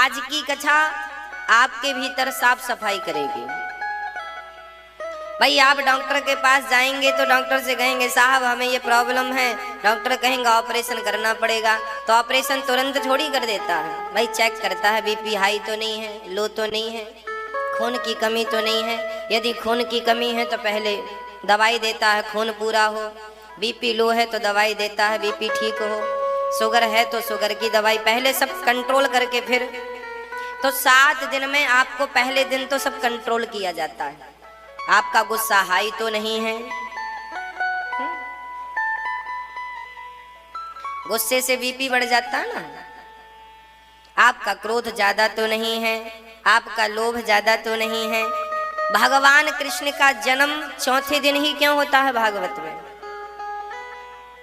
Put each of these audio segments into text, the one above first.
आज की कथा आपके भीतर साफ सफाई करेगी। भाई आप डॉक्टर के पास जाएंगे तो डॉक्टर से कहेंगे साहब हमें ये प्रॉब्लम है, डॉक्टर कहेंगे ऑपरेशन करना पड़ेगा, तो ऑपरेशन तुरंत थोड़ी कर देता है। भाई चेक करता है बीपी हाई तो नहीं है, लो तो नहीं है, खून की कमी तो नहीं है। यदि खून की कमी है तो पहले दवाई देता है खून पूरा हो, बीपी लो है तो दवाई देता है बीपी ठीक हो, शुगर है तो शुगर की दवाई, पहले सब कंट्रोल करके फिर तो 7 दिन में आपको पहले दिन तो सब कंट्रोल किया जाता है। आपका गुस्सा हाई तो नहीं है, गुस्से से बीपी बढ़ जाता है ना। आपका क्रोध ज्यादा तो नहीं है, आपका लोभ ज्यादा तो नहीं है। भगवान कृष्ण का जन्म चौथे दिन ही क्यों होता है भागवत में?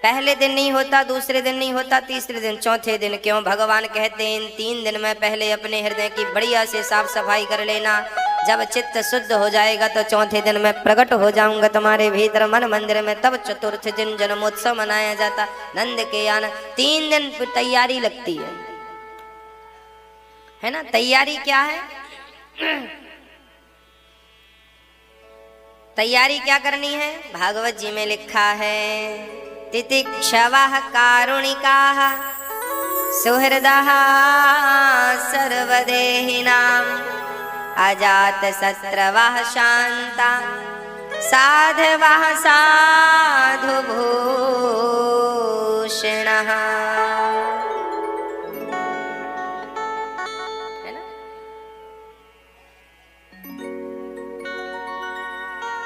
पहले दिन नहीं होता, दूसरे दिन नहीं होता, तीसरे दिन, चौथे दिन क्यों? भगवान कहते हैं इन 3 दिन में पहले अपने हृदय की बढ़िया से साफ सफाई कर लेना, जब चित्त शुद्ध हो जाएगा तो चौथे दिन मैं प्रकट हो जाऊंगा तुम्हारे भीतर मन मंदिर में, तब चतुर्थ दिन जन्मोत्सव मनाया जाता नंद के आना। 3 दिन तैयारी लगती है ना। तैयारी क्या है? तैयारी क्या करनी है? भागवत जी में लिखा है तितिक्षवः कारुणिकाः सुहृदः सर्वदेहिनाम् अजातशत्रवः शान्ता साधवः साधुभूषणः। है ना?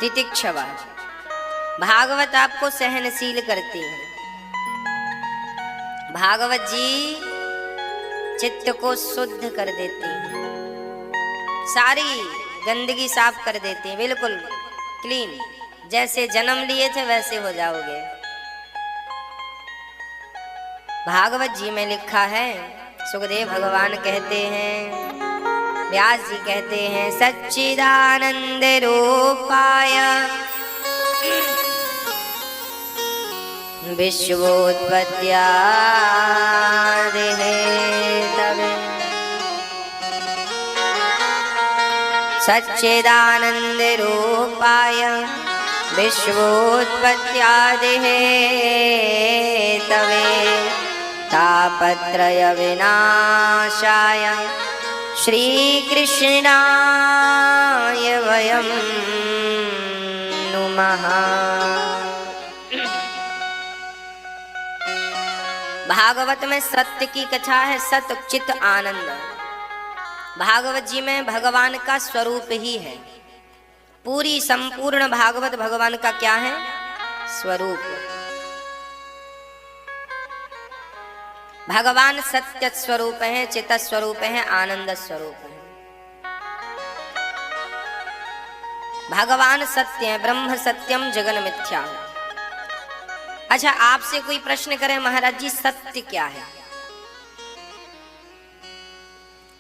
तितिक्षवा भागवत आपको सहनशील करती है। भागवत जी चित्त को शुद्ध कर देती है, सारी गंदगी साफ कर देती है, बिल्कुल क्लीन। जैसे जन्म लिए थे वैसे हो जाओगे। भागवत जी में लिखा है, सुखदेव भगवान कहते हैं, व्यास जी कहते हैं, सच्चिदानंद रूपाय विश्वोत्पत्त्यादिहेतवे सच्चिदानंद रूपाय विश्वोत्पत्त्यादिहेतवे तापत्रय विनाशाय श्रीकृष्णाय वयं नुमः। भागवत में सत्य की कथा है, सत्य चित आनंद। भागवत जी में भगवान का स्वरूप ही है। पूरी संपूर्ण भागवत भगवान का क्या है? स्वरूप। भगवान सत्य स्वरूप है, चित स्वरूप है, आनंद स्वरूप है। भगवान सत्य है, ब्रह्म सत्यम जगन मिथ्या। अच्छा, आपसे कोई प्रश्न करे महाराज जी सत्य क्या है?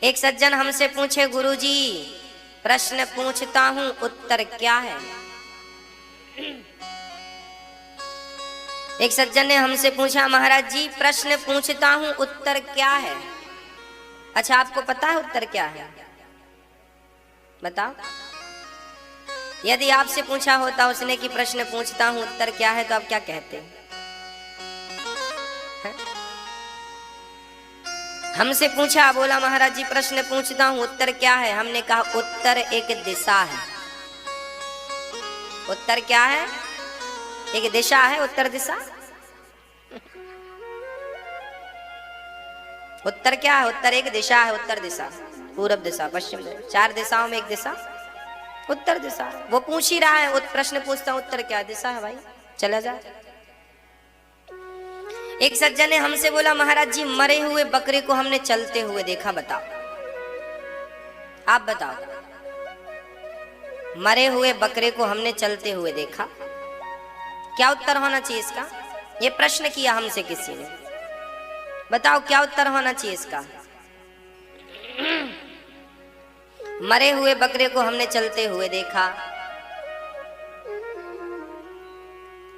एक सज्जन हमसे पूछे गुरुजी प्रश्न पूछता हूं उत्तर क्या है? एक सज्जन ने हमसे पूछा महाराज जी प्रश्न पूछता हूं उत्तर क्या है? अच्छा, आपको पता है उत्तर क्या है? बताओ। यदि आपसे पूछा होता उसने कि प्रश्न पूछता हूं उत्तर क्या है, तो आप क्या कहते? हमसे पूछा, बोला महाराज जी प्रश्न पूछता हूं उत्तर क्या है? हमने कहा उत्तर एक दिशा है। उत्तर क्या है? एक दिशा है, उत्तर दिशा। उत्तर क्या है? उत्तर एक दिशा है, उत्तर दिशा, पूरब दिशा, पश्चिम दिशा, 4 दिशाओं में एक दिशा उत्तर दिशा। वो पूछ ही रहा है, प्रश्न पूछता उत्तर क्या दिशा है? भाई चला जा। एक सज्जन ने हमसे बोला महाराज जी मरे हुए बकरे को हमने चलते हुए देखा, बताओ। आप बताओ। मरे हुए बकरे को हमने चलते हुए देखा, क्या उत्तर होना चाहिए इसका? ये प्रश्न किया हमसे किसी ने, बताओ क्या उत्तर होना चाहिए इसका? मरे हुए बकरे को हमने चलते हुए देखा।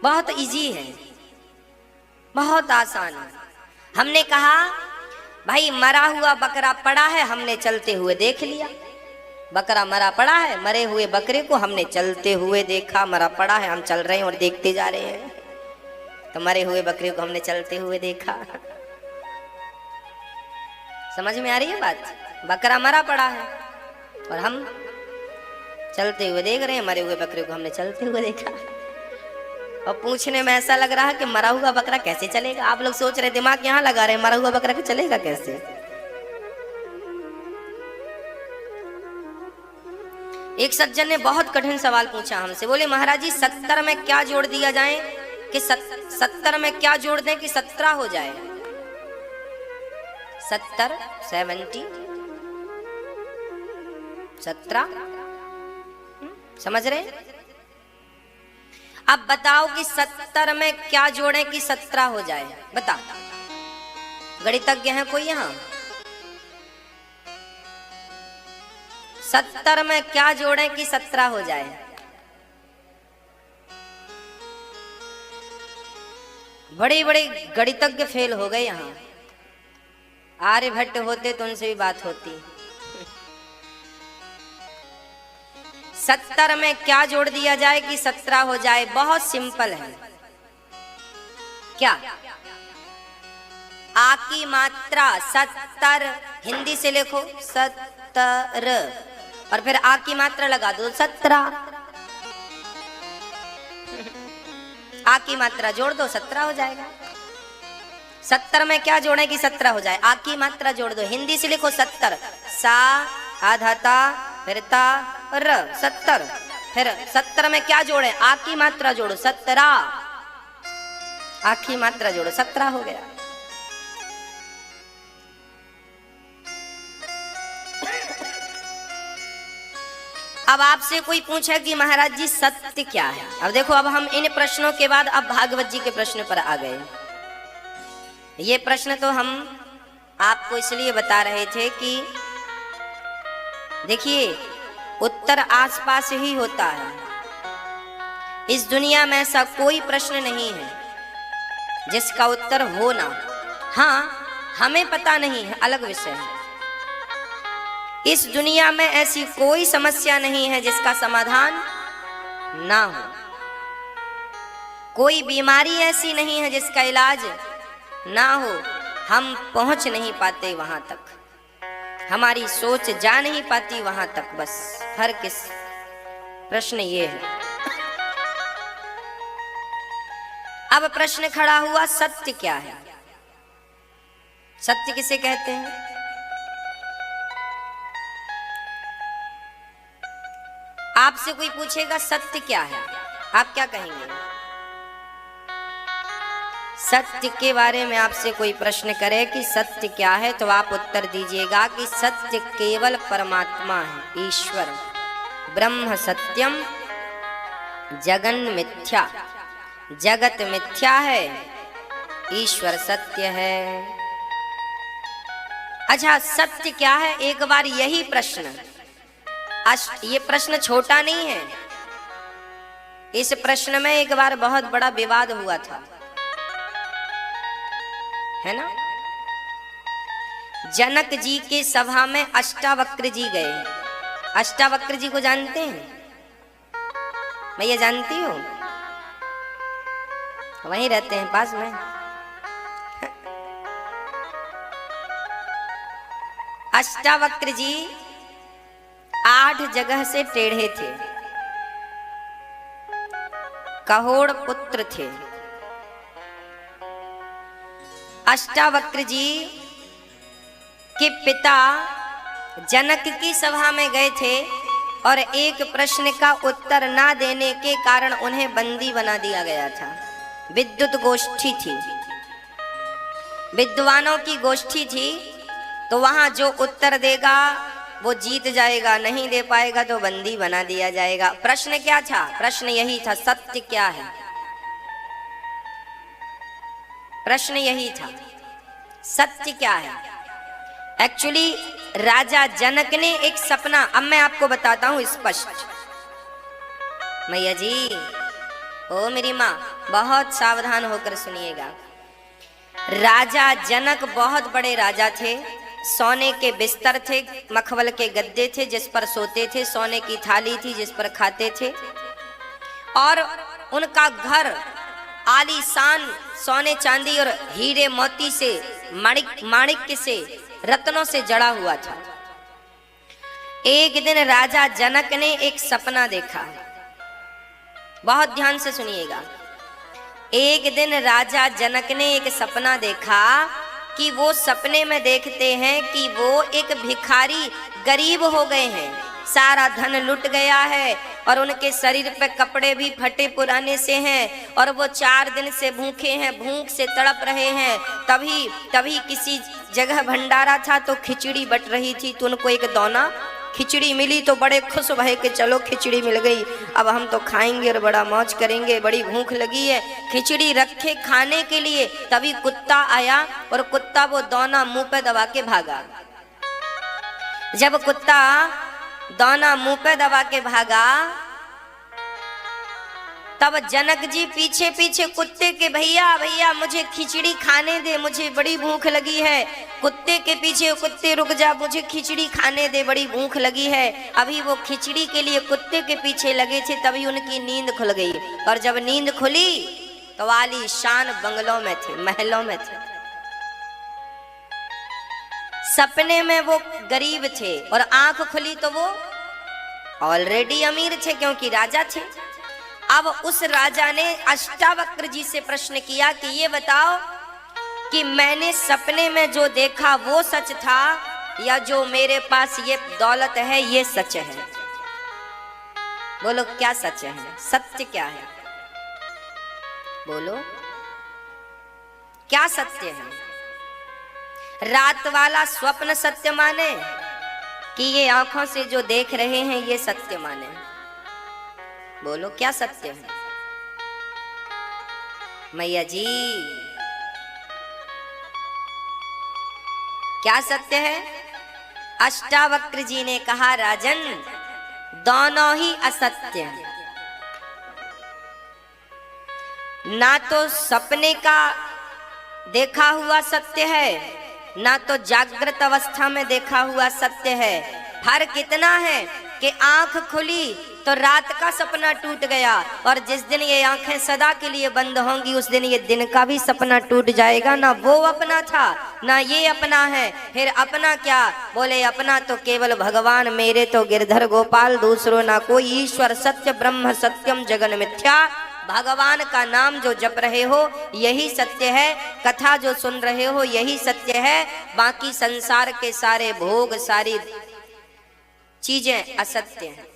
बहुत इजी है, बहुत आसान है। हमने कहा भाई मरा हुआ बकरा पड़ा है, हमने चलते हुए देख लिया। बकरा मरा पड़ा है, मरे हुए बकरे को हमने चलते हुए देखा। मरा पड़ा है, हम चल रहे हैं और देखते जा रहे हैं, तो मरे हुए बकरे को हमने चलते हुए देखा। समझ में आ रही है बात? बकरा मरा पड़ा है और हम चलते हुए देख रहे हैं, मरे हुए बकरे को हमने चलते हुए देखा। और पूछने में ऐसा लग रहा है कि मरा हुआ बकरा कैसे चलेगा। आप लोग सोच रहे, दिमाग यहाँ लगा रहे, मरा हुआ बकरा के चलेगा कैसे। एक सज्जन ने बहुत कठिन सवाल पूछा हमसे, बोले महाराज जी 70 में क्या जोड़ दिया जाए कि 70 में क्या जोड़ दें कि 17 हो जाए। 70 17 समझ रहे? अब बताओ कि 70 में क्या जोड़ें कि 17 हो जाए। बता, गणितज्ञ है कोई यहाँ? 70 में क्या जोड़ें कि 17 हो जाए। बड़े बड़े गणितज्ञ फेल हो गए यहाँ। आर्यभट्ट होते तो उनसे भी बात होती। 70 में क्या जोड़ दिया जाए कि 17 हो जाए? बहुत सिंपल है। क्या? आ की मात्रा 70, हिंदी से लिखो 70 और फिर आ की मात्रा लगा दो 17। आ की मात्रा जोड़ दो 17 हो जाएगा। 70 में क्या जोड़े कि 17 हो जाए? आ की मात्रा जोड़ दो, हिंदी से लिखो 70, सा आधा ता फिर ता र 70। फिर 70 में क्या जोड़े? आ की मात्रा जोड़ो 17, आ की मात्रा जोड़ो 17 हो गया। अब आपसे कोई पूछे कि महाराज जी सत्य क्या है। अब देखो, अब हम इन प्रश्नों के बाद अब भागवत जी के प्रश्न पर आ गए। ये प्रश्न तो हम आपको इसलिए बता रहे थे कि देखिए, उत्तर आसपास ही होता है। इस दुनिया में ऐसा कोई प्रश्न नहीं है जिसका उत्तर हो ना। हाँ, हमें पता नहीं है, अलग विषय है। इस दुनिया में ऐसी कोई समस्या नहीं है जिसका समाधान ना हो। कोई बीमारी ऐसी नहीं है जिसका इलाज ना हो। हम पहुंच नहीं पाते वहां तक, हमारी सोच जा नहीं पाती वहां तक। बस फर्क इस प्रश्न ये है। अब प्रश्न खड़ा हुआ, सत्य क्या है? सत्य किसे कहते हैं? आपसे कोई पूछेगा सत्य क्या है, आप क्या कहेंगे? सत्य के बारे में आपसे कोई प्रश्न करे कि सत्य क्या है, तो आप उत्तर दीजिएगा कि सत्य केवल परमात्मा है, ईश्वर। ब्रह्म सत्यम जगन मिथ्या, जगत मिथ्या है, ईश्वर सत्य है। अच्छा, सत्य क्या है? एक बार यही प्रश्न, ये प्रश्न छोटा नहीं है। इस प्रश्न में एक बार बहुत बड़ा विवाद हुआ था, है ना? जनक जी के सभा में अष्टावक्र जी गए। अष्टावक्र जी को जानते हैं? भैया जानती हो? वहीं रहते हैं पास में। अष्टावक्र जी 8 जगह से टेढ़े थे, कहोड़ पुत्र थे। अष्टावक्र जी के पिता जनक की सभा में गए थे और एक प्रश्न का उत्तर ना देने के कारण उन्हें बंदी बना दिया गया था। विद्युत गोष्ठी थी, विद्वानों की गोष्ठी थी, तो वहां जो उत्तर देगा वो जीत जाएगा, नहीं दे पाएगा तो बंदी बना दिया जाएगा। प्रश्न क्या था? प्रश्न यही था, सत्य क्या है? प्रश्न यही था, सत्य क्या है? एक्चुअली राजा जनक ने एक सपना, अब मैं आपको बताता हूं स्पष्ट। मैया जी, ओ मेरी माँ, बहुत सावधान होकर सुनिएगा। राजा जनक बहुत बड़े राजा थे। सोने के बिस्तर थे, मखमल के गद्दे थे जिस पर सोते थे, सोने की थाली थी जिस पर खाते थे, और उनका घर आलीशान सोने चांदी और हीरे मोती से, माणिक्य से, रत्नों से जड़ा हुआ था। एक दिन राजा जनक ने एक सपना देखा। बहुत ध्यान से सुनिएगा। एक दिन राजा जनक ने एक सपना देखा कि वो सपने में देखते हैं कि वो एक भिखारी गरीब हो गए हैं, सारा धन लुट गया है और उनके शरीर पे कपड़े भी फटे पुराने से हैं और वो 4 दिन से भूखे हैं, भूख से तड़प रहे हैं। तभी किसी जगह भंडारा था तो खिचड़ी बट रही थी, तो उनको एक दौना खिचड़ी मिली तो बड़े खुश भए कि चलो खिचड़ी मिल गई, अब हम तो खाएंगे और बड़ा मौज करेंगे, बड़ी भूख लगी है। खिचड़ी रखे खाने के लिए, तभी कुत्ता आया और कुत्ता वो दौना मुंह पे दबा के भागा। जब कुत्ता दौना मुंह पे दबा के भागा तब जनक जी पीछे पीछे कुत्ते के, भैया भैया मुझे खिचड़ी खाने दे, मुझे बड़ी भूख लगी है। कुत्ते के पीछे, कुत्ते रुक जा, मुझे खिचड़ी खाने दे, बड़ी भूख लगी है। अभी वो खिचड़ी के लिए कुत्ते के पीछे लगे थे, तभी उनकी नींद खुल गई और जब नींद खुली तो आलीशान बंगलों में थे, महलों में थे। सपने में वो गरीब थे और आंख खुली तो वो ऑलरेडी अमीर थे क्योंकि राजा थे। अब उस राजा ने अष्टावक्र जी से प्रश्न किया कि ये बताओ कि मैंने सपने में जो देखा वो सच था या जो मेरे पास ये दौलत है ये सच है? बोलो क्या सच है, सत्य क्या है? बोलो क्या सत्य है? रात वाला स्वप्न सत्य माने कि ये आंखों से जो देख रहे हैं ये सत्य माने? बोलो क्या सत्य है? मैया जी क्या सत्य है? अष्टावक्र जी ने कहा राजन दोनों ही असत्य हैं। ना तो सपने का देखा हुआ सत्य है, ना तो जागृत अवस्था में देखा हुआ सत्य है। फर्क इतना है कि आंख खुली तो रात का सपना टूट गया और जिस दिन ये आंखें सदा के लिए बंद होंगी उस दिन ये दिन का भी सपना टूट जाएगा। ना वो अपना था ना ये अपना है, फिर अपना क्या? बोले अपना तो केवल भगवान, मेरे तो गिरधर गोपाल, दूसरो ना कोई ईश्वर, सत्य ब्रह्म सत्यम जगन मिथ्या। भगवान का नाम जो जप रहे हो यही सत्य है, कथा जो सुन रहे हो यही सत्य है, बाकी संसार के सारे भोग सारी चीजें असत्य हैं।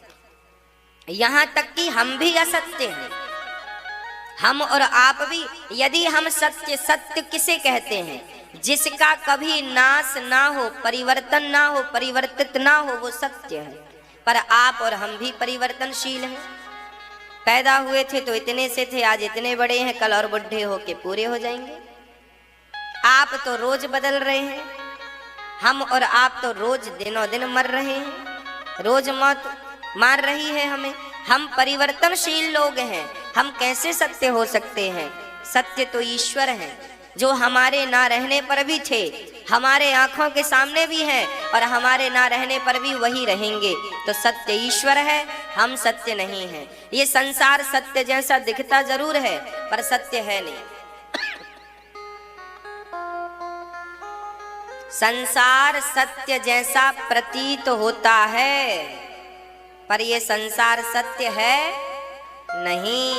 यहां तक कि हम भी असत्य हैं, हम और आप भी। यदि हम सत्य, सत्य किसे कहते हैं? जिसका कभी नाश ना हो, परिवर्तन ना हो, परिवर्तित ना हो, वो सत्य है। पर आप और हम भी परिवर्तनशील हैं। पैदा हुए थे तो इतने से थे, आज इतने बड़े हैं, कल और बुढ़े होके पूरे हो जाएंगे। आप तो रोज बदल रहे हैं, हम और आप तो रोज दिनों दिन मर रहे हैं, रोज मौत मार रही है हमें। हम परिवर्तनशील लोग हैं, हम कैसे सत्य हो सकते हैं? सत्य तो ईश्वर है जो हमारे ना रहने पर भी थे, हमारे आंखों के सामने भी हैं और हमारे ना रहने पर भी वही रहेंगे। तो सत्य ईश्वर है, हम सत्य नहीं हैं। ये संसार सत्य जैसा दिखता जरूर है पर सत्य है नहीं। संसार सत्य जैसा प्रतीत होता है पर ये संसार सत्य है नहीं।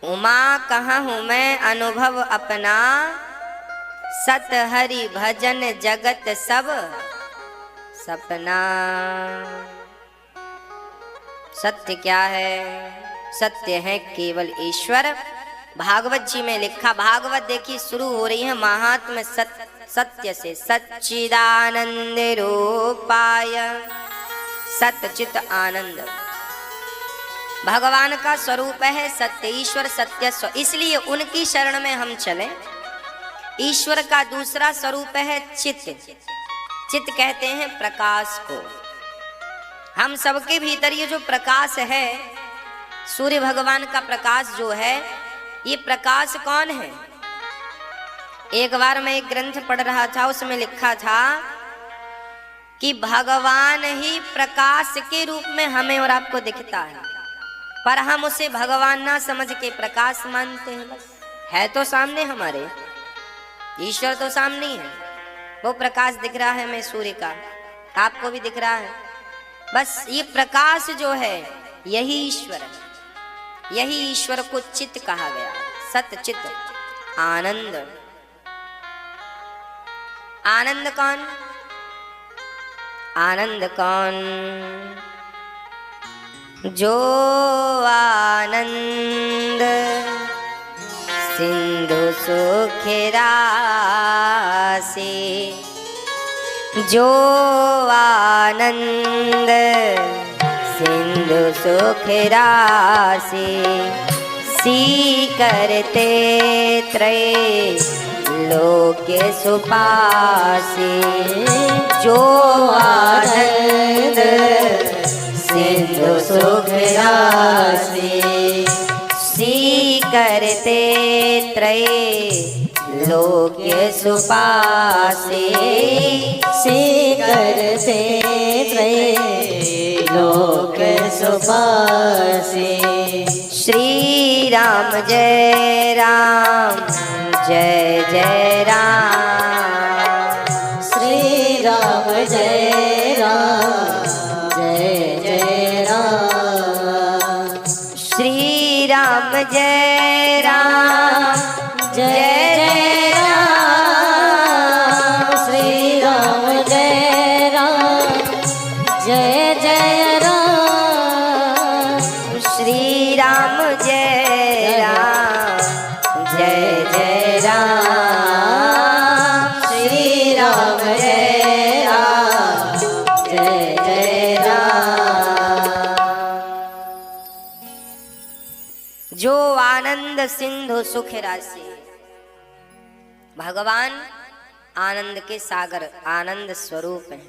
उमा कहाँ हूँ मैं अनुभव अपना, सत हरि भजन जगत सब सपना। सत्य क्या है? सत्य है केवल ईश्वर। भागवत जी में लिखा, भागवत देखिए शुरू हो रही है महात्म सत्य से। सच्चिदानंद रूपाय सतचित आनंद, भगवान का स्वरूप है सत्य, ईश्वर सत्य स्व, इसलिए उनकी शरण में हम चलें। ईश्वर का दूसरा स्वरूप है चित। चित कहते हैं प्रकाश को। हम सबके भीतर ये जो प्रकाश है, सूर्य भगवान का प्रकाश जो है ये प्रकाश कौन है? एक बार मैं एक ग्रंथ पढ़ रहा था, उसमें लिखा था कि भगवान ही प्रकाश के रूप में हमें और आपको दिखता है, पर हम उसे भगवान ना समझ के प्रकाश मानते हैं। बस है तो सामने हमारे, ईश्वर तो सामने ही है। वो प्रकाश दिख रहा है हमें सूर्य का, आपको भी दिख रहा है। बस ये प्रकाश जो है यही ईश्वर है। यही ईश्वर को चित्त कहा गया, सत चित्त आनंद। आनंद कौन? आनंद कौन? जो आनंद सिंधु सुख राशि, जो आनंद सिंधु सुख राशि, सी करते त्रय लोक सुपासे। जो आनंद सिंधु सुख राशि, सी करते त्रय लोक सुपासे। सी करते त्रय लोक सुपासे। श्री राम जय राम, जय जय राम। श्री राम जय राम, जय जय राम। श्री राम जय राम, जय जय राम। श्री राम जय राम, जय जय राम। श्री राम जय राम, जय जय राम। श्री राम जय राम, जय जय राम। जो आनंद सिंधु सुख राशि, भगवान आनंद के सागर, आनंद स्वरूप है।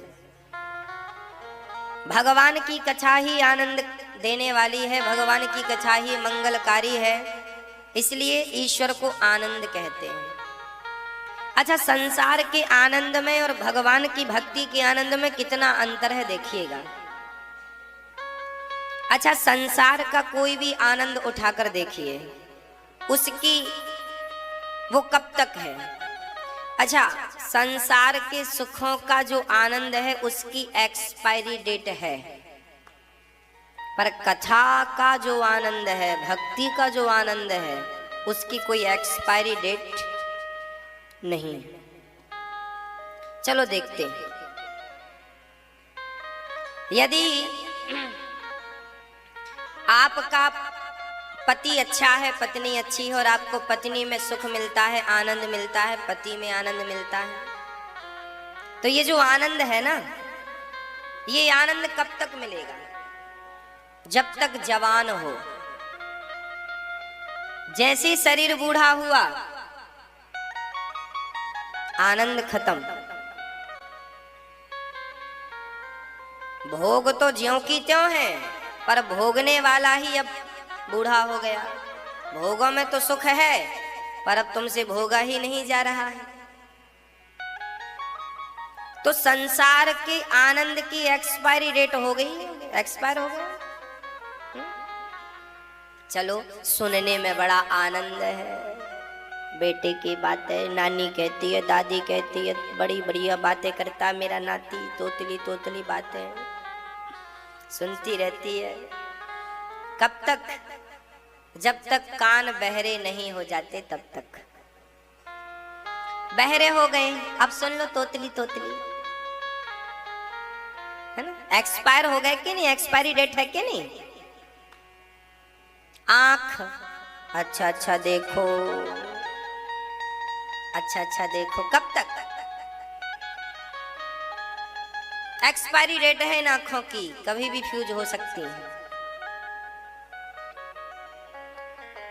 भगवान की कथा ही आनंद देने वाली है, भगवान की कथा ही मंगलकारी है, इसलिए ईश्वर को आनंद कहते हैं। अच्छा, संसार के आनंद में और भगवान की भक्ति के आनंद में कितना अंतर है देखिएगा। अच्छा, संसार का कोई भी आनंद उठाकर देखिए, उसकी वो कब तक है। अच्छा, संसार के सुखों का जो आनंद है उसकी एक्सपायरी डेट है, पर कथा का जो आनंद है, भक्ति का जो आनंद है, उसकी कोई एक्सपायरी डेट नहीं। चलो देखते हैं। यदि आपका पति अच्छा है, पत्नी अच्छी है, और आपको पत्नी में सुख मिलता है, आनंद मिलता है, पति में आनंद मिलता है, तो ये जो आनंद है ना, ये आनंद कब तक मिलेगा? जब तक जवान हो। जैसे शरीर बूढ़ा हुआ, आनंद खत्म। भोग तो ज्यों की त्यों है, पर भोगने वाला ही अब बूढ़ा हो गया। भोगों में तो सुख है, पर अब तुमसे भोगा ही नहीं जा रहा है। तो संसार के आनंद की एक्सपायरी डेट हो गई, एक्सपायर हो गया। चलो, सुनने में बड़ा आनंद है, बेटे की बातें नानी कहती है, दादी कहती है, बड़ी बढ़िया बातें करता मेरा नाती, तोतली तोतली बातें सुनती रहती है। कब तक? जब तक कान बहरे नहीं हो जाते तब तक। बहरे हो गए, अब सुन लो तोतली तोतली, है ना? एक्सपायर हो गए कि नहीं? एक्सपायरी डेट है कि नहीं? आंख, अच्छा अच्छा देखो, अच्छा अच्छा देखो, कब तक? एक्सपायरी डेट है इन आंखों की, कभी भी फ्यूज हो सकती है।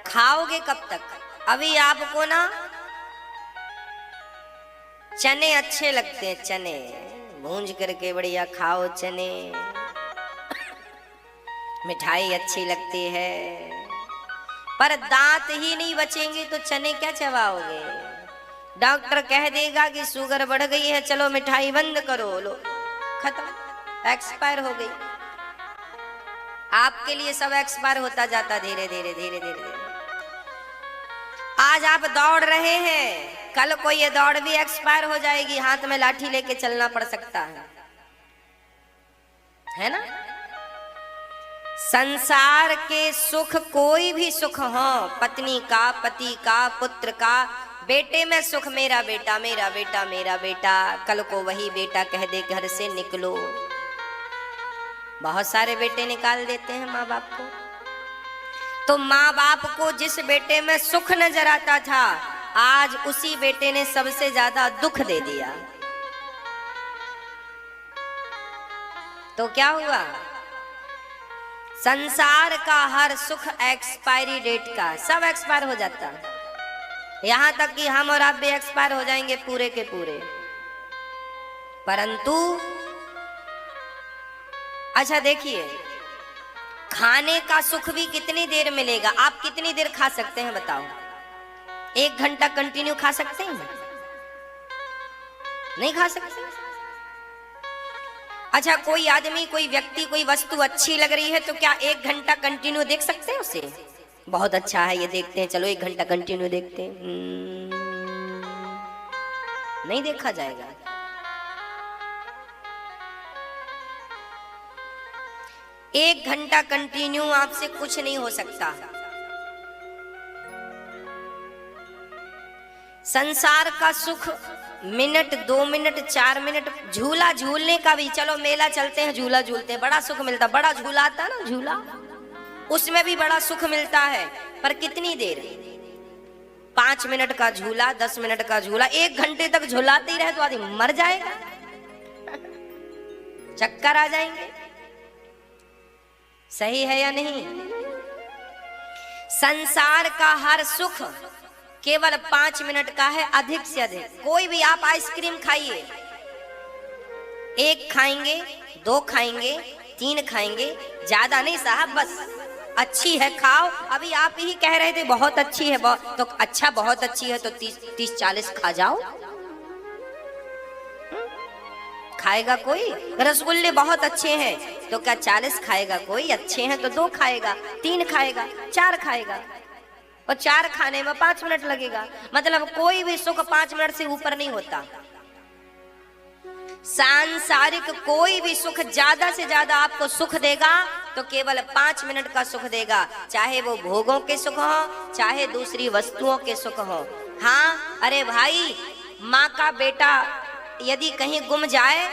खाओगे कब तक? अभी आपको ना चने अच्छे लगते हैं, चने भूंज करके बढ़िया खाओ चने, मिठाई अच्छी लगती है, पर दांत ही नहीं बचेंगे तो चने क्या चबाओगे। डॉक्टर कह देगा कि शुगर बढ़ गई है, चलो मिठाई बंद करो, लो खत्म, एक्सपायर हो गई। आपके लिए सब एक्सपायर होता जाता धीरे धीरे धीरे धीरे धीरे। आज आप दौड़ रहे हैं, कल को ये दौड़ भी एक्सपायर हो जाएगी, हाथ में लाठी लेके चलना पड़ सकता है ना। संसार के सुख, कोई भी सुख हो, पत्नी का, पति का, पुत्र का, बेटे में सुख, मेरा बेटा मेरा बेटा मेरा बेटा, कल को वही बेटा कह दे घर से निकलो। बहुत सारे बेटे निकाल देते हैं माँ बाप को। तो माँ बाप को जिस बेटे में सुख नजर आता था, आज उसी बेटे ने सबसे ज्यादा दुख दे दिया। तो क्या हुआ, संसार का हर सुख एक्सपायरी डेट का, सब एक्सपायर हो जाता, यहां तक कि हम और आप भी एक्सपायर हो जाएंगे पूरे के पूरे। परंतु अच्छा देखिए, खाने का सुख भी कितनी देर मिलेगा, आप कितनी देर खा सकते हैं बताओ। 1 घंटा कंटिन्यू खा सकते हैं? नहीं खा सकते। अच्छा, कोई आदमी, कोई व्यक्ति, कोई वस्तु अच्छी लग रही है तो क्या 1 घंटा कंटिन्यू देख सकते हैं उसे? बहुत अच्छा है ये देखते हैं, चलो 1 घंटा कंटिन्यू देखते हैं। नहीं देखा जाएगा। एक घंटा कंटिन्यू आपसे कुछ नहीं हो सकता। संसार का सुख मिनट, 2 मिनट, 4 मिनट, झूला झूलने का भी, चलो मेला चलते हैं, झूला झूलते हैं, बड़ा सुख मिलता, बड़ा झूला आता ना झूला, उसमें भी बड़ा सुख मिलता है। पर कितनी देर, 5 मिनट का झूला, 10 मिनट का झूला, 1 घंटे तक झूलाते ही रहे तो आदमी मर जाएगा, चक्कर आ जाएंगे। सही है या नहीं? संसार का हर सुख केवल 5 मिनट का है, अधिक से अधिक। कोई भी आप आइसक्रीम खाइए, 1 खाएंगे, 2 खाएंगे, 3 खाएंगे, ज्यादा नहीं साहब, बस अच्छी है खाओ। अभी आप ही कह रहे थे बहुत अच्छी है, तो अच्छा बहुत अच्छी है तो 30-40 खा जाओ। खाएगा कोई? रसगुल्ले बहुत अच्छे हैं तो क्या 40 खाएगा कोई? अच्छे हैं तो 2 खाएगा, 3 खाएगा, 4 खाएगा, और 4 खाने में 5 मिनट लगेगा। मतलब कोई भी सुख 5 मिनट से ऊपर नहीं होता। सांसारिक कोई भी सुख ज्यादा से ज्यादा आपको सुख देगा तो केवल 5 मिनट का सुख देगा, चाहे वो भोगों के सुख हो, चाहे दूसरी वस्तुओं के सुख हो। हाँ, अरे भाई, माँ का बेटा यदि कहीं गुम जाए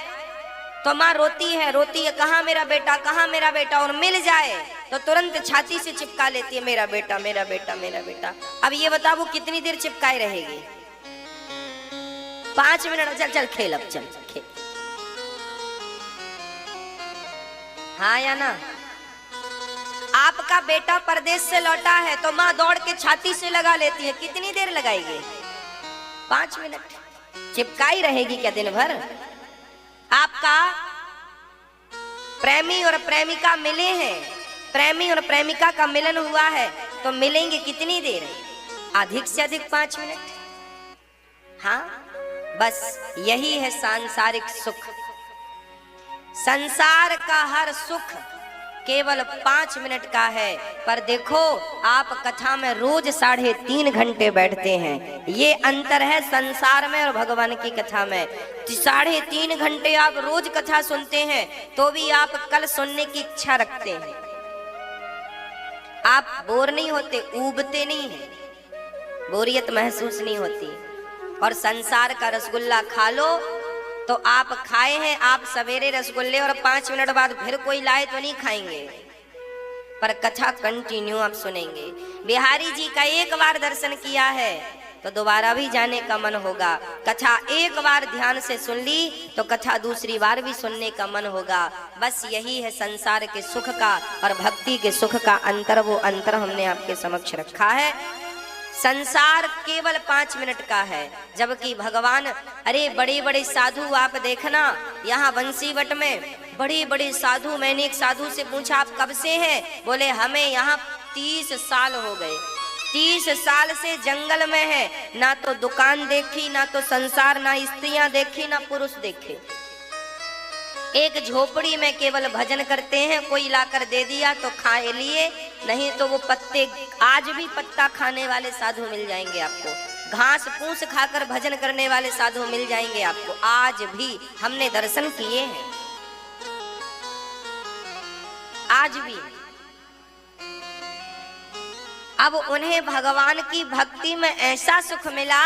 तो माँ रोती है कहाँ मेरा बेटा, कहाँ मेरा बेटा, और मिल जाए तो तुरंत छाती से चिपका लेती है, मेरा बेटा मेरा बेटा मेरा बेटा। अब ये बता वो कितनी देर चिपकाए रहेगी? 5 मिनट। चल चल खेल, अब चल खेल। हाँ या ना? आपका बेटा परदेश से लौटा है तो माँ दौड़ के छाती से लगा लेती है, कितनी देर लगाएगी? 5 मिनट। चिपकाई रहेगी क्या दिन भर? आपका प्रेमी और प्रेमिका मिले हैं, प्रेमी और प्रेमिका का मिलन हुआ है तो मिलेंगे कितनी देर? अधिक से अधिक 5 मिनट। हाँ, बस यही है सांसारिक सुख। संसार का हर सुख केवल 5 मिनट का है। पर देखो, आप कथा में रोज 3.5 घंटे बैठते हैं, ये अंतर है संसार में और भगवान की कथा में। 3.5 घंटे आप रोज कथा सुनते हैं तो भी आप कल सुनने की इच्छा रखते हैं, आप बोर नहीं होते, ऊबते नहीं है, बोरियत महसूस नहीं होती। और संसार का रसगुल्ला खा लो तो आप खाए हैं, आप सवेरे रसगुल्ले और 5 मिनट बाद फिर कोई लाए तो नहीं खाएंगे, पर कथा कंटिन्यू आप सुनेंगे। बिहारी जी का एक बार दर्शन किया है तो दोबारा भी जाने का मन होगा। कथा एक बार ध्यान से सुन ली तो कथा दूसरी बार भी सुनने का मन होगा। बस यही है संसार के सुख का और भक्ति के सुख का अंतर। वो अंतर हमने आपके समक्ष रखा है। संसार केवल 5 मिनट का है, जबकि भगवान, अरे बड़े बड़े साधु आप देखना, यहाँ बंसीवट में बड़े बड़े साधु, मैंने एक साधु से पूछा आप कब से हैं? बोले हमें यहाँ 30 साल हो गए। 30 साल से जंगल में है, ना तो दुकान देखी, ना तो संसार, ना स्त्रियां देखी, ना पुरुष देखे। एक झोपड़ी में केवल भजन करते हैं, कोई लाकर दे दिया तो खा लिए, नहीं तो वो पत्ते, आज भी पत्ता खाने वाले साधु मिल जाएंगे आपको, घास फूस खाकर भजन करने वाले साधु मिल जाएंगे आपको, आज भी हमने दर्शन किए हैं, आज भी। अब उन्हें भगवान की भक्ति में ऐसा सुख मिला,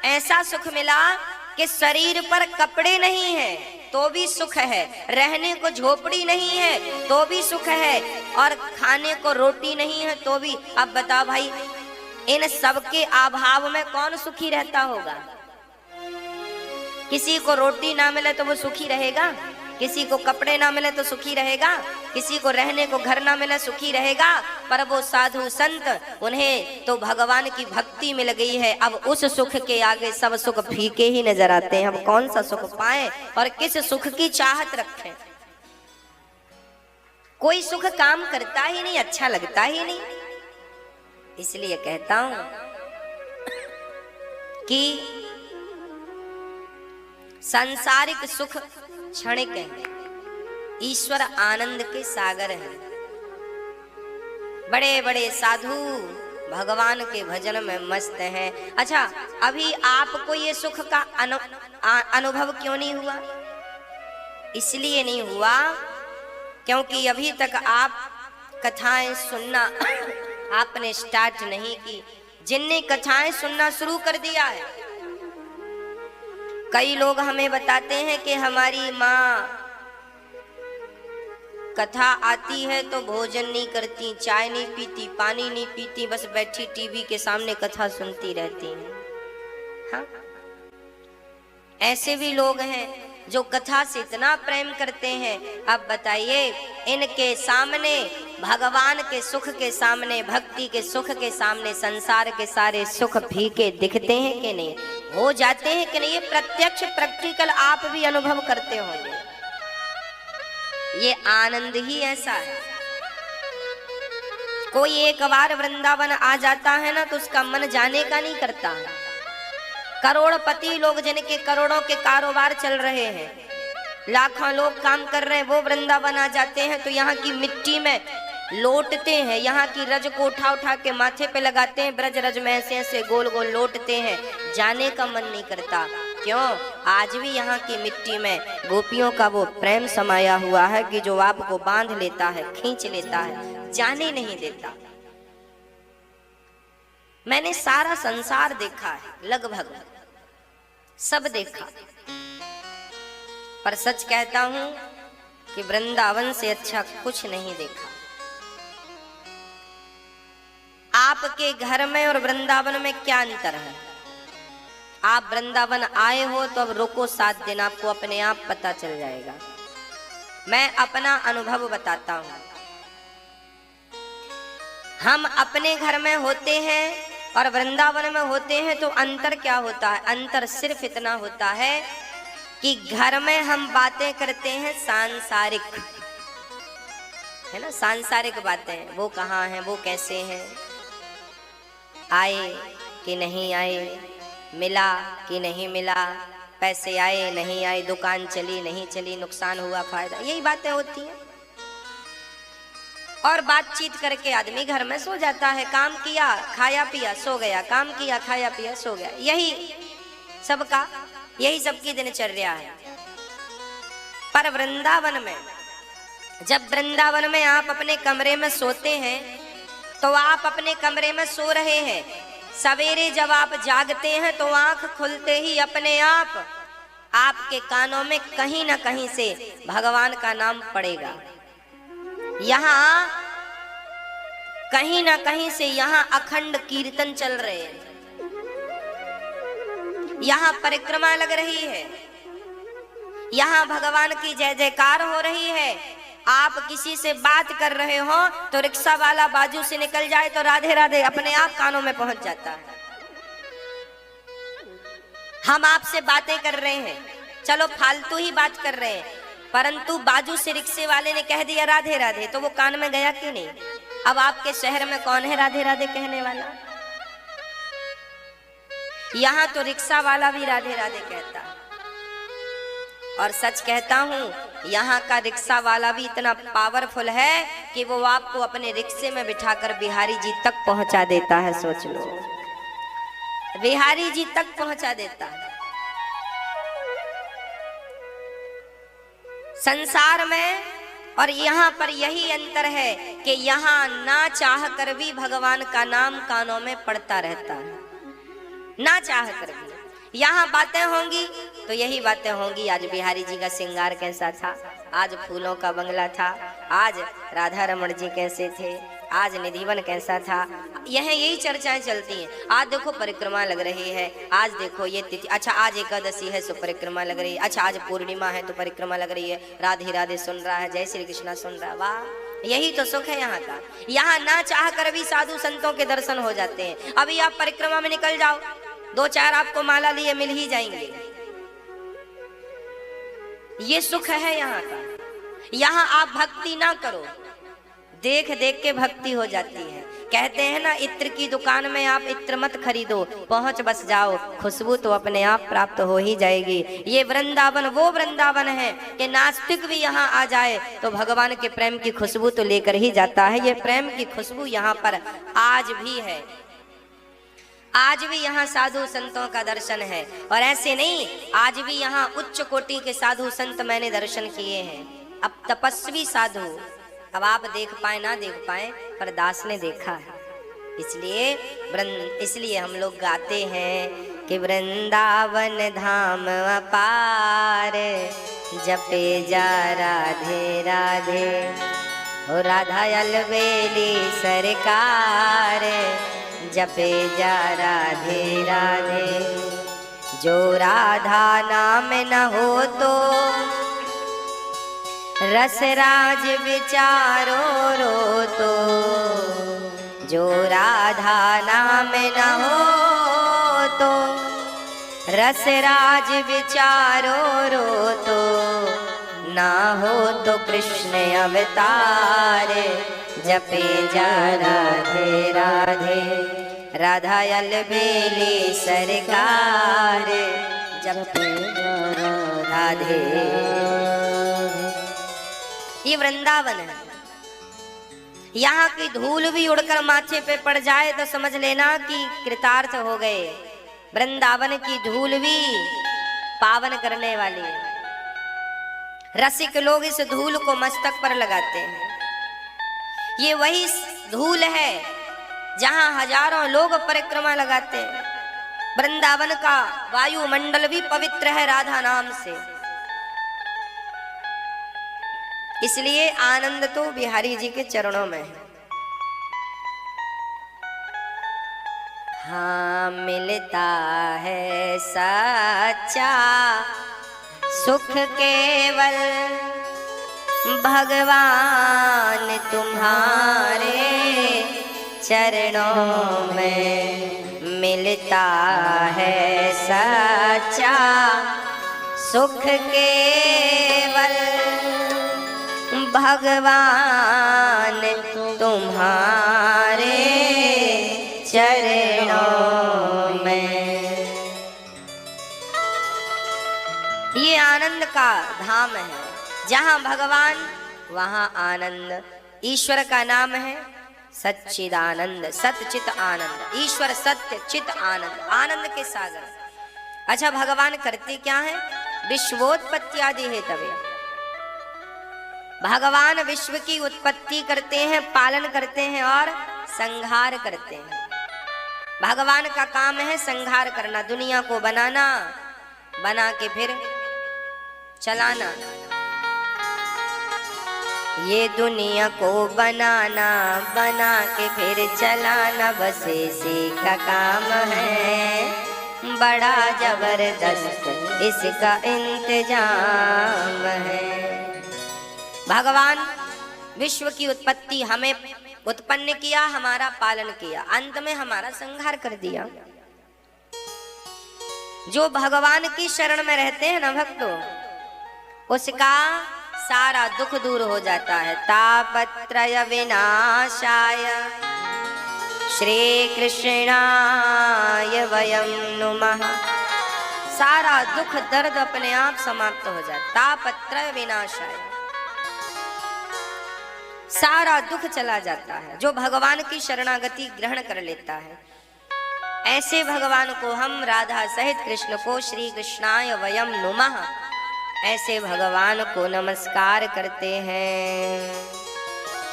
ऐसा सुख मिला कि शरीर पर कपड़े नहीं है तो भी सुख है, रहने को झोपड़ी नहीं है तो भी सुख है, और खाने को रोटी नहीं है तो भी। अब बताओ भाई, इन सब के अभाव में कौन सुखी रहता होगा? किसी को रोटी ना मिले तो वो सुखी रहेगा, किसी को कपड़े ना मिले तो सुखी रहेगा, किसी को रहने को घर ना मिले सुखी रहेगा, पर वो साधु संत, उन्हें तो भगवान की भक्ति मिल गई है। अब उस सुख के आगे सब सुख फीके ही नजर आते हैं। हम कौन सा सुख पाएं और किस सुख की चाहत रखें? कोई सुख काम करता ही नहीं, अच्छा लगता ही नहीं। इसलिए कहता हूं कि सांसारिक सुख क्षणिक है, ईश्वर आनंद के सागर है। बड़े बड़े साधु भगवान के भजन में मस्त हैं। अच्छा, अभी आपको ये सुख का अनुभव क्यों नहीं हुआ? इसलिए नहीं हुआ क्योंकि अभी तक आप कथाएं सुनना आपने स्टार्ट नहीं की। जिनने कथाएं सुनना शुरू कर दिया है, कई लोग हमें बताते हैं कि हमारी माँ कथा आती है तो भोजन नहीं करती, चाय नहीं पीती, पानी नहीं पीती, बस बैठी टीवी के सामने कथा सुनती रहती हैं। हाँ, ऐसे भी लोग हैं जो कथा से इतना प्रेम करते हैं। अब बताइए, इनके सामने, भगवान के सुख के सामने, भक्ति के सुख के सामने संसार के सारे सुख फीके दिखते हैं कि नहीं? हो जाते हैं कि नहीं? ये प्रत्यक्ष प्रैक्टिकल आप भी अनुभव करते होंगे। ये आनंद ही ऐसा है। कोई एक बार वृंदावन आ जाता है ना तो उसका मन जाने का नहीं करता। करोड़पति लोग जिनके करोड़ों के कारोबार चल रहे हैं, लाखों लोग काम कर रहे हैं, वो वृंदावन आ जाते हैं तो यहाँ की मिट्टी में लोटते हैं, यहाँ की रज को उठा उठा के माथे पे लगाते हैं, ब्रज रज में ऐसे ऐसे गोल गोल लोटते हैं, जाने का मन नहीं करता। क्यों? आज भी यहाँ की मिट्टी में गोपियों का वो प्रेम समाया हुआ है कि जो आपको बांध लेता है, खींच लेता है, जाने नहीं देता। मैंने सारा संसार देखा है, लगभग सब देखा, पर सच कहता हूं कि वृंदावन से अच्छा कुछ नहीं देखा। आपके घर में और वृंदावन में क्या अंतर है? आप वृंदावन आए हो तो अब रुको 7 दिन, आपको अपने आप पता चल जाएगा। मैं अपना अनुभव बताता हूं। हम अपने घर में होते हैं और वृंदावन में होते हैं तो अंतर क्या होता है? अंतर सिर्फ इतना होता है कि घर में हम बातें करते हैं सांसारिक, है ना, सांसारिक बातें। वो कहाँ हैं, वो कैसे हैं, आए कि नहीं आए, मिला कि नहीं मिला, पैसे आए नहीं आए, दुकान चली नहीं चली, नुकसान हुआ फायदा, यही बातें होती हैं। और बातचीत करके आदमी घर में सो जाता है। काम किया, खाया पिया, सो गया, काम किया, खाया पिया, सो गया। यही सबका, यही सबकी दिनचर्या है। पर वृंदावन में, जब वृंदावन में आप अपने कमरे में सोते हैं तो आप अपने कमरे में सो रहे हैं। सवेरे जब आप जागते हैं तो आंख खुलते ही अपने आप आपके कानों में कहीं ना कहीं से भगवान का नाम पड़ेगा। यहाँ कहीं ना कहीं से यहाँ अखंड कीर्तन चल रहे हैं, यहाँ परिक्रमा लग रही है, यहाँ भगवान की जय जयकार हो रही है। आप किसी से बात कर रहे हो तो रिक्शा वाला बाजू से निकल जाए तो राधे राधे अपने आप कानों में पहुंच जाता है। हम आपसे बातें कर रहे हैं, चलो फालतू ही बात कर रहे हैं, परंतु बाजू से रिक्शे वाले ने कह दिया राधे राधे तो वो कान में गया कि नहीं? अब आपके शहर में कौन है राधे राधे कहने वाला? यहाँ तो रिक्शा वाला भी राधे राधे कहता है, और सच कहता हूँ यहाँ का रिक्शा वाला भी इतना पावरफुल है कि वो आपको अपने रिक्शे में बिठाकर बिहारी जी तक पहुंचा देता है। सोच लो, बिहारी जी तक पहुंचा देता है। संसार में और यहाँ पर यही अंतर है कि यहाँ ना चाह कर भी भगवान का नाम कानों में पड़ता रहता है, ना चाह कर भी। यहाँ बातें होंगी तो यही बातें होंगी, आज बिहारी जी का श्रृंगार कैसा था, आज फूलों का बंगला था, आज राधा रमण जी कैसे थे, आज निधिवन कैसा था, यही चर्चाएं चलती हैं। आज देखो परिक्रमा लग रही है, आज देखो ये तिथि, अच्छा आज एकादशी है तो परिक्रमा लग रही है, अच्छा आज पूर्णिमा है तो परिक्रमा लग रही है, राधे राधे सुन रहा है, जय श्री कृष्णा सुन रहा है। वाह, यही तो सुख है यहाँ का। यहाँ ना चाह कर भी साधु संतों के दर्शन हो जाते हैं। अभी आप परिक्रमा में निकल जाओ, दो चार आपको माला लिए मिल ही जाएंगे। ये सुख है यहाँ का। यहाँ आप भक्ति ना करो, देख देख के भक्ति हो जाती है। कहते हैं ना, इत्र की दुकान में आप इत्र मत खरीदो, पहुंच बस जाओ, खुशबू तो अपने आप प्राप्त हो ही जाएगी। ये वृंदावन वो वृंदावन है कि नास्तिक भी यहाँ आ जाए तो भगवान के प्रेम की खुशबू तो लेकर ही जाता है। ये प्रेम की खुशबू यहाँ पर आज भी है, आज भी यहाँ साधु संतों का दर्शन है। और ऐसे नहीं, आज भी यहाँ उच्च कोटि के साधु संत मैंने दर्शन किए हैं। अब तपस्वी साधु, अब आप देख पाए ना देख पाए, पर दास ने देखा है। इसलिए हम लोग गाते हैं कि वृंदावन धाम अपार, जपे जा राधे राधे, ओ राधा अलबेली सरकार, जपे जा राधे राधे। जो राधा नाम न हो तो रसराज विचारो रो तो, जो राधा नाम न हो तो रसराज विचारो रो तो, ना हो तो कृष्ण अवतार, जपे जा राधे राधे, राधा अलबेली सरकार, जपे जा राधे। ये वृंदावन है। यहाँ की धूल भी उड़कर माथे पे पड़ जाए तो समझ लेना कि कृतार्थ हो गए। वृंदावन की धूल भी पावन करने वाली है। रसिक लोग इस धूल को मस्तक पर लगाते हैं। ये वही धूल है जहां हजारों लोग परिक्रमा लगाते हैं। वृंदावन का वायुमंडल भी पवित्र है राधा नाम से। इसलिए आनंद तो बिहारी जी के चरणों में है। हाँ, मिलता है सच्चा सुख केवल भगवान तुम्हारे चरणों में, मिलता है सच्चा सुख केवल भगवान तुम्हारे चरणों में। ये आनंद का धाम है, जहां भगवान वहां आनंद। ईश्वर का नाम है सच्चिदानंद, सतचित आनंद। ईश्वर सत्य चित आनंद, आनंद के सागर। अच्छा, भगवान करते क्या है? विश्वोत्पत्ति आदि है तवे। भगवान विश्व की उत्पत्ति करते हैं, पालन करते हैं और संहार करते हैं। भगवान का काम है संहार करना, दुनिया को बनाना, बना के फिर चलाना। ये दुनिया को बनाना, बना के फिर चलाना, बस इसी का काम है। बड़ा जबरदस्त इसका इंतजाम है। भगवान विश्व की उत्पत्ति, हमें उत्पन्न किया, हमारा पालन किया, अंत में हमारा संहार कर दिया। जो भगवान की शरण में रहते हैं ना भक्तों, उसका सारा दुख दूर हो जाता है। तापत्रय विनाशाय श्री कृष्णाय वयं नुमः। सारा दुख दर्द अपने आप समाप्त हो जाता, तापत्रय विनाशाय, सारा दुख चला जाता है जो भगवान की शरणागति ग्रहण कर लेता है। ऐसे भगवान को हम राधा सहित कृष्ण को श्री कृष्णाय वयं नुमः, ऐसे भगवान को नमस्कार करते हैं।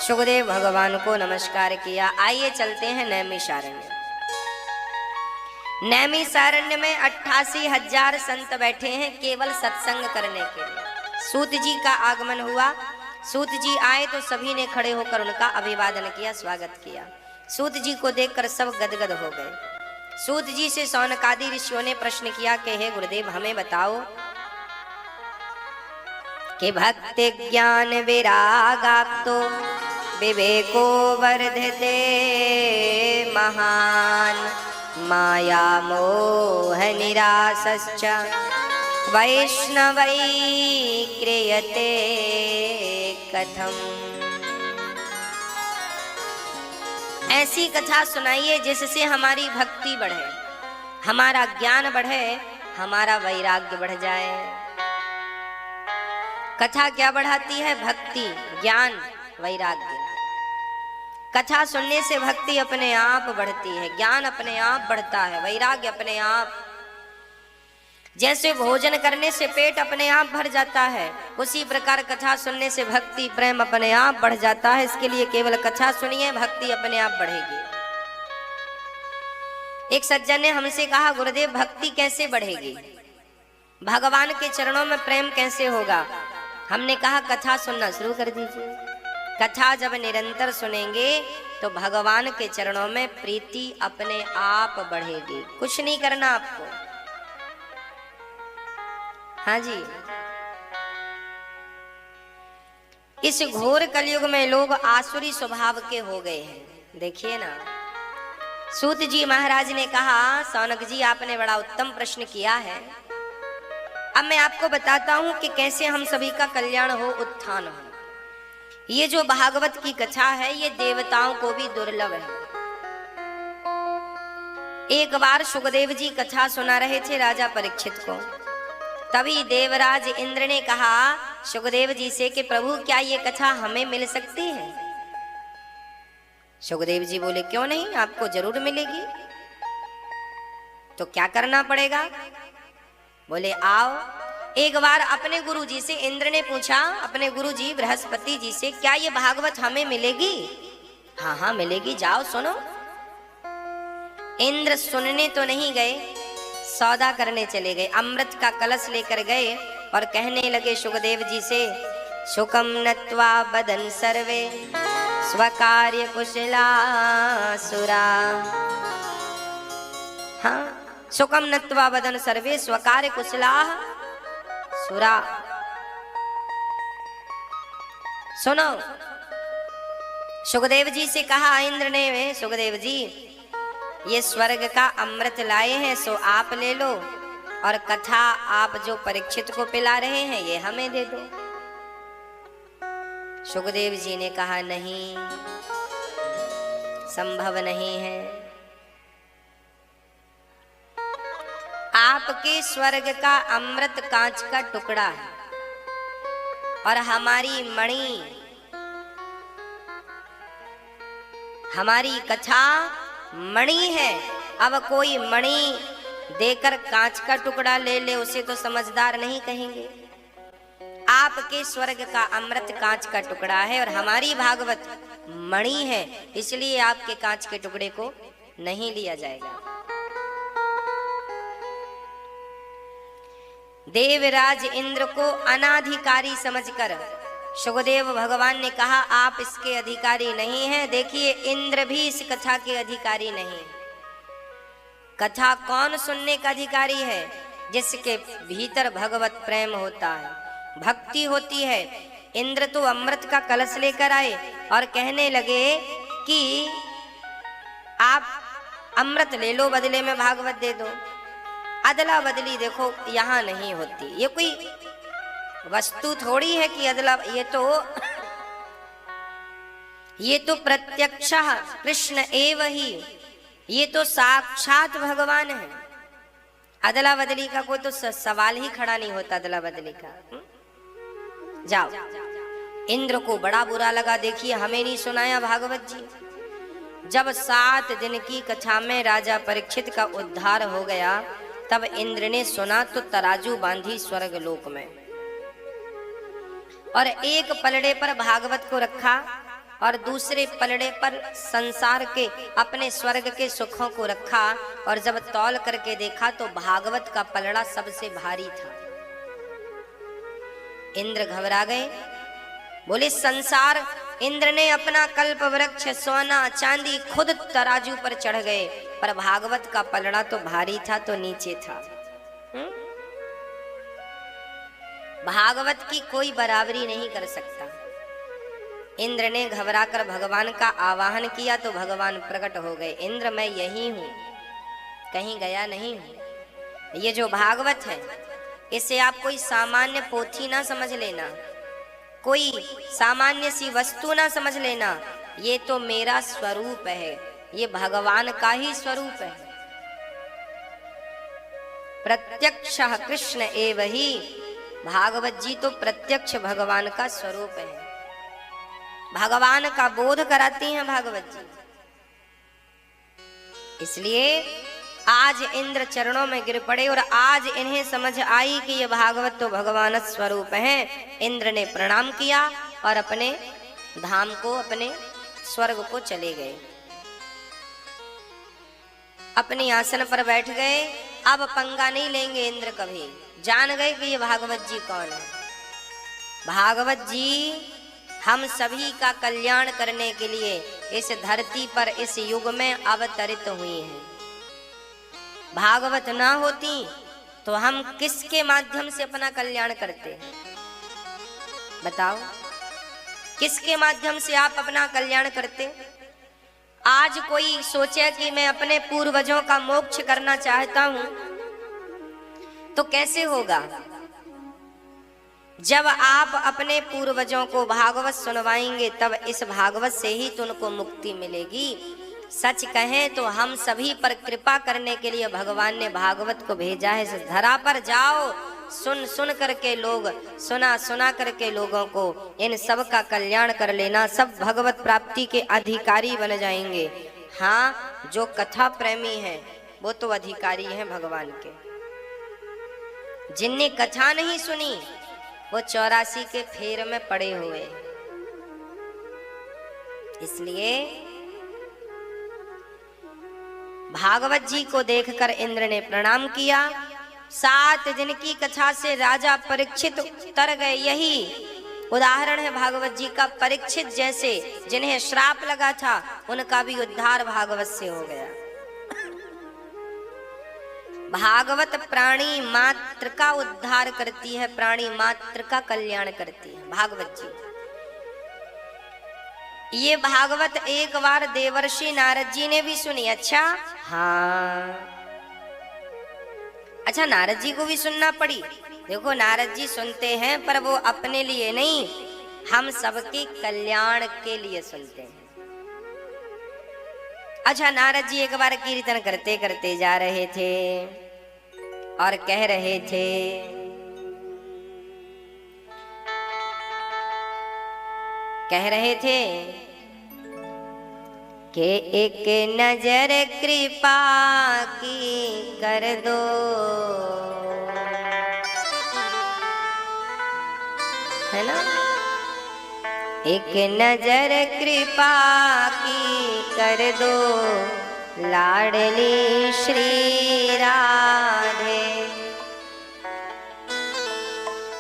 सुखदेव भगवान को नमस्कार किया। आइए चलते हैं नैमिषारण्य। नैमिषारण्य में 88,000 संत बैठे हैं केवल सत्संग करने के लिए। सूत जी का आगमन हुआ। सूत जी आए तो सभी ने खड़े होकर उनका अभिवादन किया, स्वागत किया। सूत जी को देखकर सब गदगद हो गए। सूत जी से शौनकादि ऋषियों ने प्रश्न किया कि हे गुरुदेव, हमें बताओ कि भक्ति ज्ञान विरागाप्तो विवेको वर्धते महान, माया मोह निरासश्च वैष्णवै क्रियते कथम। ऐसी कथा सुनाइए जिससे हमारी भक्ति बढ़े, हमारा ज्ञान बढ़े, हमारा वैराग्य बढ़ जाए। कथा क्या बढ़ाती है? भक्ति, ज्ञान, वैराग्य। कथा सुनने से भक्ति अपने आप बढ़ती है, ज्ञान अपने आप बढ़ता है, वैराग्य अपने आप। जैसे भोजन करने से पेट अपने आप भर जाता है, उसी प्रकार कथा सुनने से भक्ति प्रेम अपने आप बढ़ जाता है। इसके लिए केवल कथा सुनिए, भक्ति अपने आप बढ़ेगी। एक सज्जन ने हमसे कहा, गुरुदेव भक्ति कैसे बढ़ेगी, भगवान के चरणों में प्रेम कैसे होगा? हमने कहा कथा सुनना शुरू कर दीजिए। कथा जब निरंतर सुनेंगे तो भगवान के चरणों में प्रीति अपने आप बढ़ेगी। कुछ नहीं करना आपको। हाँ जी, इस घोर कलयुग में लोग आसुरी स्वभाव के हो गए हैं। देखिए ना, सूत जी महाराज ने कहा, सौनक जी आपने बड़ा उत्तम प्रश्न किया है। अब मैं आपको बताता हूं कि कैसे हम सभी का कल्याण हो, उत्थान हो। ये जो भागवत की कथा है ये देवताओं को भी दुर्लभ है। एक बार सुखदेव जी कथा सुना रहे थे राजा परीक्षित को। तभी देवराज इंद्र ने कहा सुखदेव जी से कि प्रभु क्या ये कथा हमें मिल सकती है? सुखदेव जी बोले क्यों नहीं, आपको जरूर मिलेगी। तो क्या करना पड़ेगा? बोले आओ। एक बार अपने गुरु जी से इंद्र ने पूछा, अपने गुरु जी बृहस्पति जी से, क्या ये भागवत हमें मिलेगी? हाँ हाँ मिलेगी, जाओ सुनो। इंद्र सुनने तो नहीं गए, सौदा करने चले गए। अमृत का कलश लेकर गए और कहने लगे सुखदेव जी से, सुखम नत्वा बदन सर्वे स्वकार्य कुशला सुरा। हाँ, सुखम नत्वा बदन सर्वे स्वकार्य कुशला सुरा। सुनो, सुखदेव जी से कहा इंद्र ने, सुखदेव जी ये स्वर्ग का अमृत लाए हैं सो आप ले लो, और कथा आप जो परीक्षित को पिला रहे हैं ये हमें दे दो। सुखदेव जी ने कहा नहीं, संभव नहीं है। आपके स्वर्ग का अमृत कांच का टुकड़ा है और हमारी मणि, हमारी कथा मणि है। अब कोई मणि देकर कांच का टुकड़ा ले ले उसे तो समझदार नहीं कहेंगे। आपके स्वर्ग का अमृत कांच का टुकड़ा है और हमारी भागवत मणि है, इसलिए आपके कांच के टुकड़े को नहीं लिया जाएगा। देवराज इंद्र को अनाधिकारी समझकर सुखदेव भगवान ने कहा आप इसके अधिकारी नहीं हैं। देखिए इंद्र भी इस कथा के अधिकारी नहीं है। कथा कौन सुनने का अधिकारी है? जिसके भीतर भगवत प्रेम होता है, भक्ति होती है। इंद्र तो अमृत का कलश लेकर आए और कहने लगे कि आप अमृत ले लो, बदले में भागवत दे दो। अदला बदली देखो यहाँ नहीं होती। ये कोई वस्तु थोड़ी है कि अदला, ये तो प्रत्यक्ष कृष्ण एव ही, ये तो साक्षात भगवान है। अदला बदली का कोई तो सवाल ही खड़ा नहीं होता, अदला बदली का। जाओ, इंद्र को बड़ा बुरा लगा। देखिए, हमें नहीं सुनाया भागवत जी। जब 7 दिन की कथा में राजा परीक्षित का उद्धार हो गया, तब इंद्र ने सुना तो तराजू बांधी स्वर्ग लोक में, और एक पलड़े पर भागवत को रखा और दूसरे पलड़े पर संसार के अपने स्वर्ग के सुखों को रखा। और जब तौल करके देखा तो भागवत का पलड़ा सबसे भारी था। इंद्र घबरा गए, बोले संसार। इंद्र ने अपना कल्प वृक्ष, सोना चांदी खुद तराजू पर चढ़ गए, पर भागवत का पलड़ा तो भारी था तो नीचे था। भागवत की कोई बराबरी नहीं कर सकता। इंद्र ने घबराकर भगवान का आवाहन किया तो भगवान प्रकट हो गए। इंद्र, मैं यही हूं, कहीं गया नहीं हूं। ये जो भागवत है, इसे आप कोई सामान्य पोथी ना समझ लेना, कोई सामान्य सी वस्तु ना समझ लेना। ये तो मेरा स्वरूप है, ये भगवान का ही स्वरूप है। प्रत्यक्ष कृष्ण एव ही, भागवत जी तो प्रत्यक्ष भगवान का स्वरूप है, भगवान का बोध कराती हैं भागवत जी। इसलिए आज इंद्र चरणों में गिर पड़े और आज इन्हें समझ आई कि यह भागवत तो भगवान स्वरूप है। इंद्र ने प्रणाम किया और अपने धाम को, अपने स्वर्ग को चले गए, अपने आसन पर बैठ गए। अब पंगा नहीं लेंगे इंद्र कभी, जान गए कि ये भागवत जी कौन है। भागवत जी हम सभी का कल्याण करने के लिए इस धरती पर, इस युग में अवतरित हुई हैं। भागवत ना होती तो हम किसके माध्यम से अपना कल्याण करते हैं? बताओ, किसके माध्यम से आप अपना कल्याण करते? आज कोई सोचे कि मैं अपने पूर्वजों का मोक्ष करना चाहता हूं, तो कैसे होगा? जब आप अपने पूर्वजों को भागवत सुनवाएंगे, तब इस भागवत से ही तुमको मुक्ति मिलेगी। सच कहें तो हम सभी पर कृपा करने के लिए भगवान ने भागवत को भेजा है। इस धरा पर जाओ, सुन सुन करके लोग, सुना सुना करके लोगों को इन सब का कल्याण कर लेना, सब भगवत प्राप्ति के अधिकारी बन जाएंगे। हाँ, जो कथा प्रेमी हैं वो तो अधिकारी हैं भगवान के। जिनने कथा नहीं सुनी वो 84 के फेर में पड़े हुए। इसलिए भागवत जी को देखकर इंद्र ने प्रणाम किया। 7 दिन की कथा से राजा परीक्षित तर गए। यही उदाहरण है भागवत जी का। परीक्षित जैसे जिन्हें श्राप लगा था, उनका भी उद्धार भागवत से हो गया। भागवत प्राणी मात्र का उद्धार करती है, प्राणी मात्र का कल्याण करती है भागवत जी। ये भागवत एक बार देवर्षि नारद जी ने भी सुनी। अच्छा, हाँ, अच्छा, नारद जी को भी सुनना पड़ी। देखो, नारद जी सुनते हैं पर वो अपने लिए नहीं, हम सबके कल्याण के लिए सुनते हैं। अच्छा, नारद जी एक बार कीर्तन करते करते जा रहे थे और कह रहे थे, कि एक नजर कृपा की कर दो, है ना? एक नजर कृपा की कर दो, लाडली श्री राधे।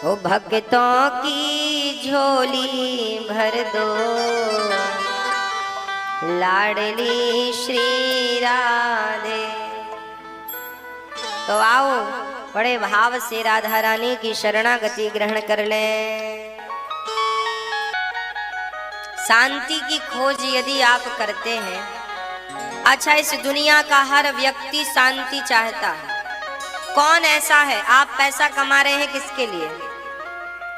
ओ भक्तों की झोली भर दो, लाडली श्री राधे। तो आओ, बड़े भाव से राधा रानी की शरणागति ग्रहण कर लें। शांति की खोज यदि आप करते हैं, अच्छा, इस दुनिया का हर व्यक्ति शांति चाहता है। कौन ऐसा है? आप पैसा कमा रहे हैं किसके लिए?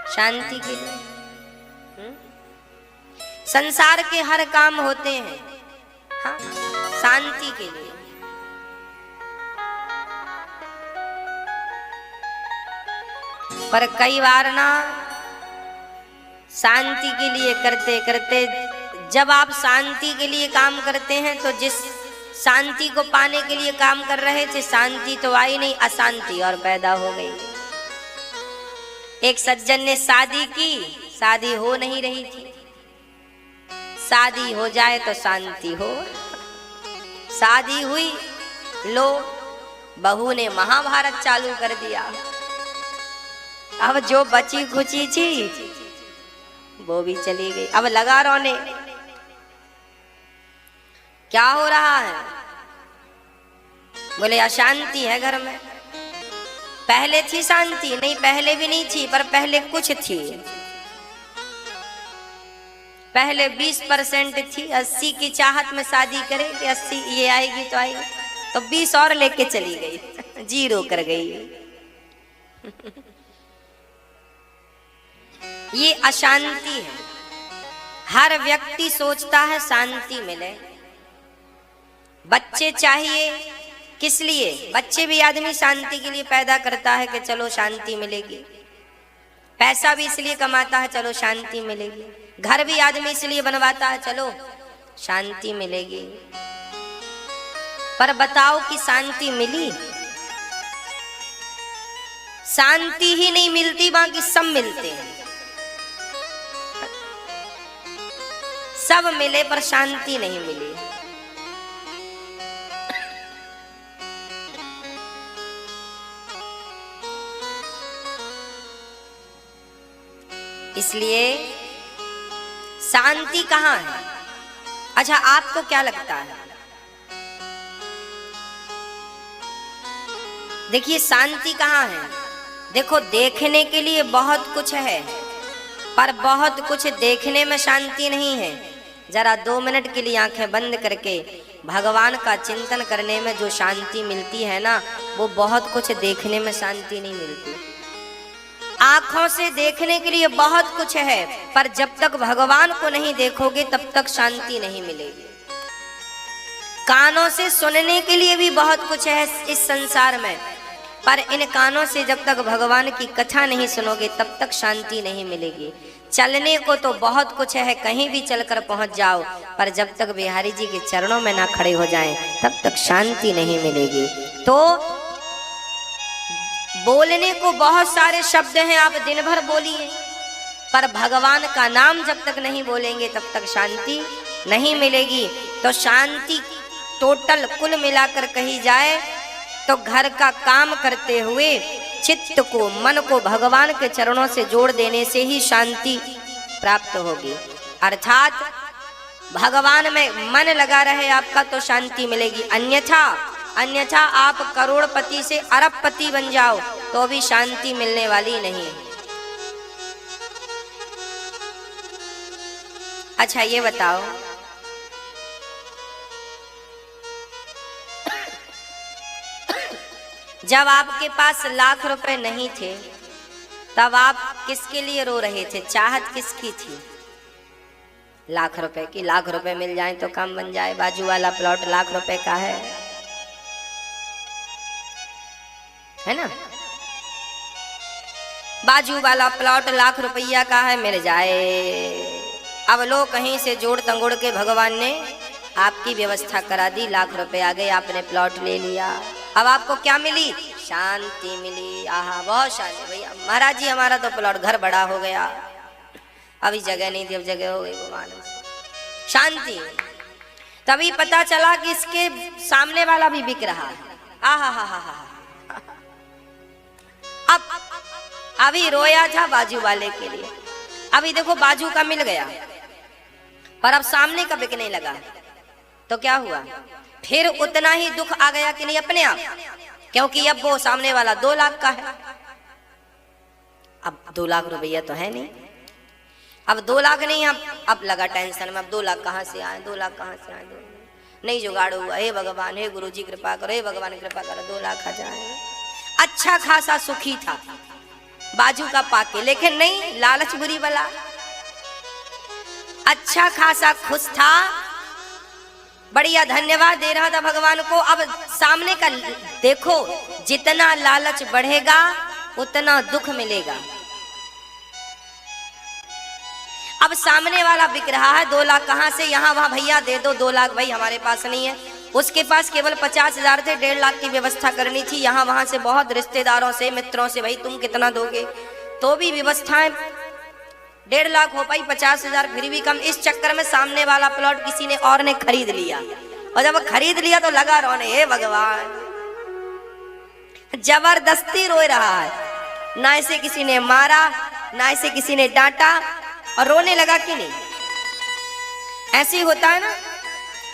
शांति के लिए। संसार के हर काम होते हैं हाँ शांति के लिए। पर कई बार ना शांति के लिए करते करते जब आप शांति के लिए काम करते हैं तो जिस शांति को पाने के लिए काम कर रहे थे शांति तो आई नहीं, अशांति और पैदा हो गई। एक सज्जन ने शादी की, शादी हो नहीं रही थी। शादी हो जाए तो शांति हो। शादी हुई, लो बहू ने महाभारत चालू कर दिया। अब जो बची खुची थी वो भी चली गई। अब लगा रोने, क्या हो रहा है? बोले अशांति है घर में। पहले थी शांति? नहीं, पहले भी नहीं थी, पर पहले कुछ थी। पहले 20% थी। 80 की चाहत में शादी करे कि 80 ये आएगी तो आएगी, तो 20 और लेके चली गई, 0 कर गई। ये अशांति है। हर व्यक्ति सोचता है शांति मिले। बच्चे चाहिए किस लिए? बच्चे भी आदमी शांति के लिए पैदा करता है कि चलो शांति मिलेगी। पैसा भी इसलिए कमाता है, चलो शांति मिलेगी। घर भी आदमी इसलिए बनवाता है, चलो शांति मिलेगी। पर बताओ कि शांति मिली? शांति ही नहीं मिलती, बाकी सब मिलते हैं। सब मिले पर शांति नहीं मिली। इसलिए शांति कहाँ है? अच्छा, आपको क्या लगता है? देखिए शांति कहाँ है। देखो, देखने के लिए बहुत कुछ है, पर बहुत कुछ देखने में शांति नहीं है। जरा 2 मिनट के लिए आंखें बंद करके भगवान का चिंतन करने में जो शांति मिलती है ना, वो बहुत कुछ देखने में शांति नहीं मिलती। आंखों से देखने के लिए बहुत कुछ है, पर जब तक भगवान को नहीं देखोगे तब तक शांति नहीं मिलेगी। कानों से सुनने के लिए भी बहुत कुछ है इस संसार में, पर इन कानों से जब तक भगवान की कथा नहीं सुनोगे तब तक शांति नहीं मिलेगी। चलने को तो बहुत कुछ है, कहीं भी चलकर पहुंच जाओ, पर जब तक बिहारी जी के चरणों में ना खड़े हो जाएं तब तक शांति नहीं मिलेगी। तो बोलने को बहुत सारे शब्द हैं, आप दिन भर बोलिए, पर भगवान का नाम जब तक नहीं बोलेंगे तब तक शांति नहीं मिलेगी। तो शांति टोटल कुल मिलाकर कही जाए तो घर का काम करते हुए चित्त को, मन को भगवान के चरणों से जोड़ देने से ही शांति प्राप्त होगी। अर्थात भगवान में मन लगा रहे आपका तो शांति मिलेगी। अन्यथा आप करोड़पति से अरबपति बन जाओ तो भी शांति मिलने वाली नहीं। अच्छा ये बताओ, जब आपके पास लाख रुपए नहीं थे तब आप किसके लिए रो रहे थे? चाहत किसकी थी? लाख रुपए की। लाख रुपए मिल जाए तो काम बन जाए। बाजू वाला प्लॉट लाख रुपए का है ना? बाजू वाला प्लॉट लाख रुपया का है, मिल जाए। अब लो कहीं से जोड़ तंगोड़ के भगवान ने आपकी व्यवस्था करा दी, लाख रुपए आ गए, आपने प्लॉट ले लिया। अब आपको क्या मिली? शांति मिली। आहा, बहुत शांति। भैया महाराज जी, हमारा तो प्लॉट घर बड़ा हो गया, अभी जगह नहीं थी, अब जगह हो गई। शांति। तभी पता चला कि इसके सामने वाला भी बिक रहा है। आहा हा हा हा। अब अभी रोया था बाजू वाले के लिए, अभी देखो बाजू का मिल गया, पर अब सामने का बिकने लगा। तो क्या हुआ? फिर उतना ही दुख आ गया कि नहीं अपने आप, क्योंकि अब वो सामने वाला 2 लाख का है। अब 2 लाख रुपया तो है नहीं, अब 2 लाख नहीं, अब लगा टेंशन में। अब 2 लाख कहाँ से आए? 2 लाख कहाँ से आए? नहीं जुगाड़ हुआ। हे भगवान, हे गुरु जी कृपा करो, हे भगवान कृपा करो, 2 लाख आ जाए। अच्छा खासा सुखी था बाजू का पाके, लेकिन नहीं, लालच बुरी बला। अच्छा खासा खुश था, बढ़िया धन्यवाद दे रहा था भगवान को। अब सामने का देखो, जितना लालच बढ़ेगा उतना दुख मिलेगा। अब सामने वाला बिक रहा है 2 लाख, कहां से, यहां वहां, भैया दे दो 2 लाख, भाई हमारे पास नहीं है। उसके पास केवल 50,000 थे, 1.5 लाख की व्यवस्था करनी थी। यहां वहां से बहुत रिश्तेदारों से, मित्रों से, भाई तुम कितना दोगे, तो भी व्यवस्थाएं 1.5 लाख हो पाई, 50,000 फिर भी कम। इस चक्कर में सामने वाला प्लॉट किसी ने और ने खरीद लिया, और जब खरीद लिया तो लगा रोने, हे भगवान, जबरदस्ती रो रहा है, ना इसे किसी ने मारा, ना इसे किसी ने डांटा, और रोने लगा कि नहीं? ऐसे ही होता है ना,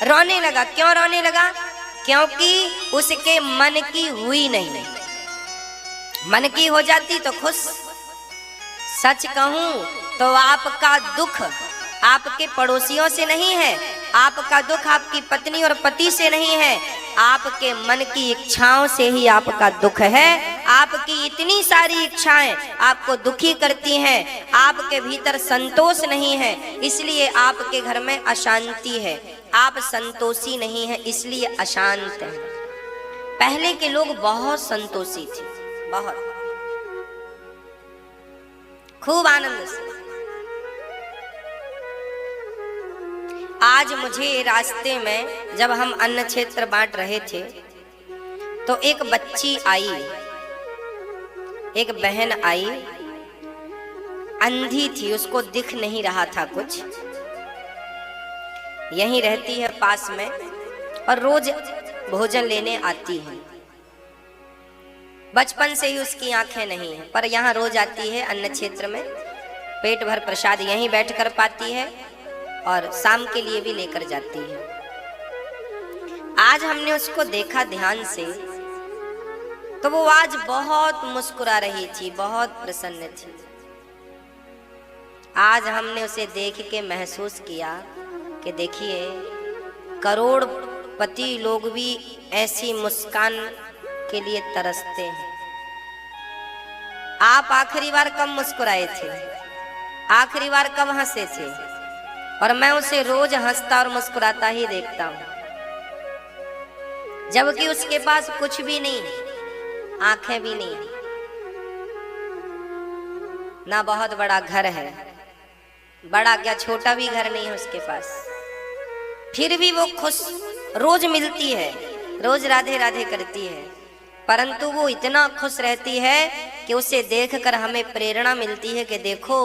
रोने लगा। क्यों रोने लगा? क्योंकि उसके मन की हुई नहीं। मन की हो जाती तो खुश। सच कहूं तो आपका दुख आपके पड़ोसियों से नहीं है, आपका दुख आपकी पत्नी और पति से नहीं है, आपके मन की इच्छाओं से ही आपका दुख है। आपकी इतनी सारी इच्छाएं आपको दुखी करती हैं, आपके भीतर संतोष नहीं है, इसलिए आपके घर में अशांति है। आप संतोषी नहीं हैं, इसलिए अशांत हैं। पहले के लोग बहुत संतोषी थे, बहुत, खूब आनंद से। आज मुझे रास्ते में जब हम अन्न क्षेत्र बांट रहे थे तो एक बच्ची आई, एक बहन आई, अंधी थी, उसको दिख नहीं रहा था कुछ, यहीं रहती है पास में और रोज भोजन लेने आती है। बचपन से ही उसकी आंखें नहीं है, पर यहाँ रोज आती है अन्न क्षेत्र में, पेट भर प्रसाद यहीं बैठ कर पाती है और शाम के लिए भी लेकर जाती है। आज हमने उसको देखा ध्यान से तो वो आज बहुत मुस्कुरा रही थी, बहुत प्रसन्न थी। आज हमने उसे देख के महसूस किया कि देखिए, करोड़पति लोग भी ऐसी मुस्कान के लिए तरसते हैं। आप आखिरी बार कब मुस्कुराए थे? आखिरी बार कब हंसे थे? और मैं उसे रोज हंसता और मुस्कुराता ही देखता हूं, जबकि उसके पास कुछ भी नहीं, आंखें भी नहीं, ना बहुत बड़ा घर है, बड़ा क्या छोटा भी घर नहीं है उसके पास, फिर भी वो खुश, रोज मिलती है, रोज राधे राधे करती है, परंतु वो इतना खुश रहती है कि उसे देखकर हमें प्रेरणा मिलती है कि देखो,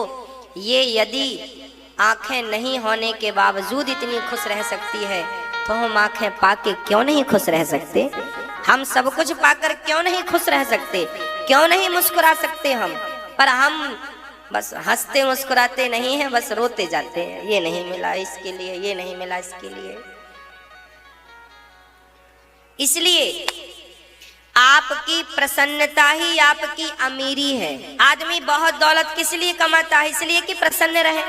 ये यदि आंखें नहीं होने के बावजूद इतनी खुश रह सकती है तो हम आंखें पाके क्यों नहीं खुश रह सकते? हम सब कुछ पाकर क्यों नहीं खुश रह सकते? क्यों नहीं मुस्कुरा सकते हम? पर हम बस हंसते मुस्कुराते नहीं हैं, बस रोते जाते हैं, ये नहीं मिला इसके लिए, ये नहीं मिला इसके लिए। इसलिए आपकी प्रसन्नता ही आपकी अमीरी है। आदमी बहुत दौलत किस लिए कमाता है? इसलिए कि प्रसन्न रहे।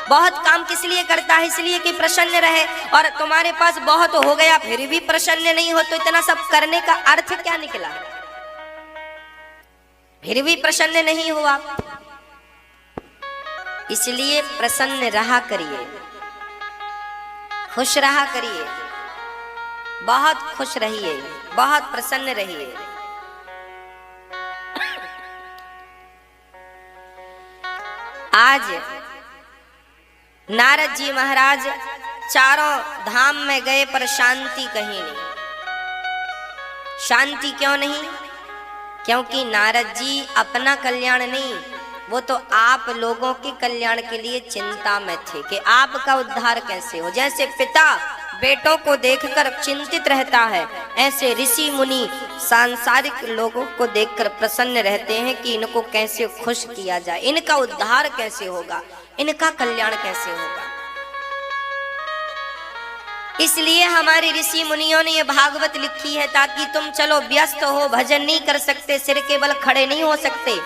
बहुत काम किस लिए करता है? इसलिए कि प्रसन्न रहे। और तुम्हारे पास बहुत हो गया फिर भी प्रसन्न नहीं हो तो इतना सब करने का अर्थ क्या निकला? फिर भी प्रसन्न नहीं हो आप। इसलिए प्रसन्न रहा करिए, खुश रहा करिए, बहुत खुश रहिए, बहुत प्रसन्न रहिए। आज नारद जी महाराज चारों धाम में गए पर शांति कहीं नहीं। शांति क्यों नहीं? क्योंकि नारद जी अपना कल्याण नहीं, वो तो आप लोगों के कल्याण के लिए चिंता में थे कि आपका उद्धार कैसे हो। जैसे पिता बेटों को देखकर चिंतित रहता है, ऐसे ऋषि मुनि सांसारिक लोगों को देखकर प्रसन्न रहते हैं कि इनको कैसे खुश किया जाए, इनका उद्धार कैसे होगा, इनका कल्याण कैसे होगा। इसलिए हमारे ऋषि मुनियों ने ये भागवत लिखी है ताकि तुम चलो व्यस्त हो, भजन नहीं कर सकते, सिर के बल खड़े नहीं हो सकते।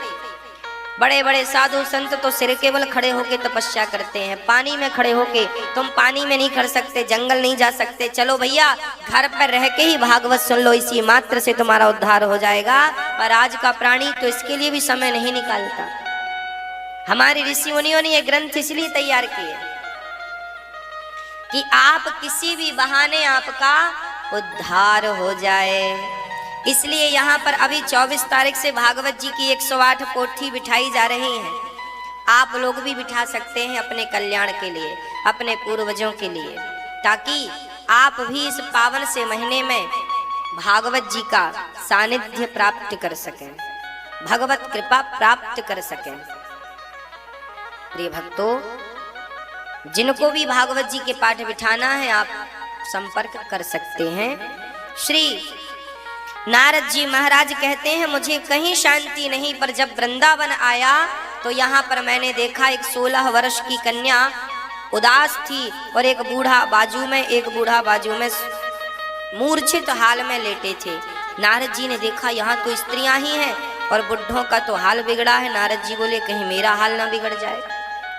बड़े बड़े साधु संत तो सिर के बल खड़े होके तपस्या करते हैं, पानी में खड़े होके, तुम पानी में नहीं कर सकते, जंगल नहीं जा सकते, चलो भैया घर पर रह के ही भागवत सुन लो, इसी मात्र से तुम्हारा उद्धार हो जाएगा। और आज का प्राणी तो इसके लिए भी समय नहीं निकालता। हमारे ऋषि मुनियों ने ये ग्रंथ इसलिए तैयार किए कि आप किसी भी बहाने आपका उद्धार हो जाए। इसलिए यहाँ पर अभी 24 तारीख से भागवत जी की 108 पोथी बिठाई जा रही हैं। आप लोग भी बिठा सकते हैं अपने कल्याण के लिए, अपने पूर्वजों के लिए, ताकि आप भी इस पावन से महीने में भागवत जी का सानिध्य प्राप्त कर सकें, भगवत कृपा प्राप्त कर सकें। प्रिय भक्तों, जिनको भी भागवत जी के पाठ बिठाना है आप संपर्क कर सकते हैं। श्री नारद जी महाराज कहते हैं, मुझे कहीं शांति नहीं, पर जब वृंदावन आया तो यहाँ पर मैंने देखा एक 16 वर्ष की कन्या उदास थी और एक बूढ़ा बाजू में मूर्छित हाल में लेटे थे। नारद जी ने देखा यहाँ तो स्त्रियां ही हैं और बुढ़ों का तो हाल बिगड़ा है। नारद जी बोले कहीं मेरा हाल ना बिगड़ जाए।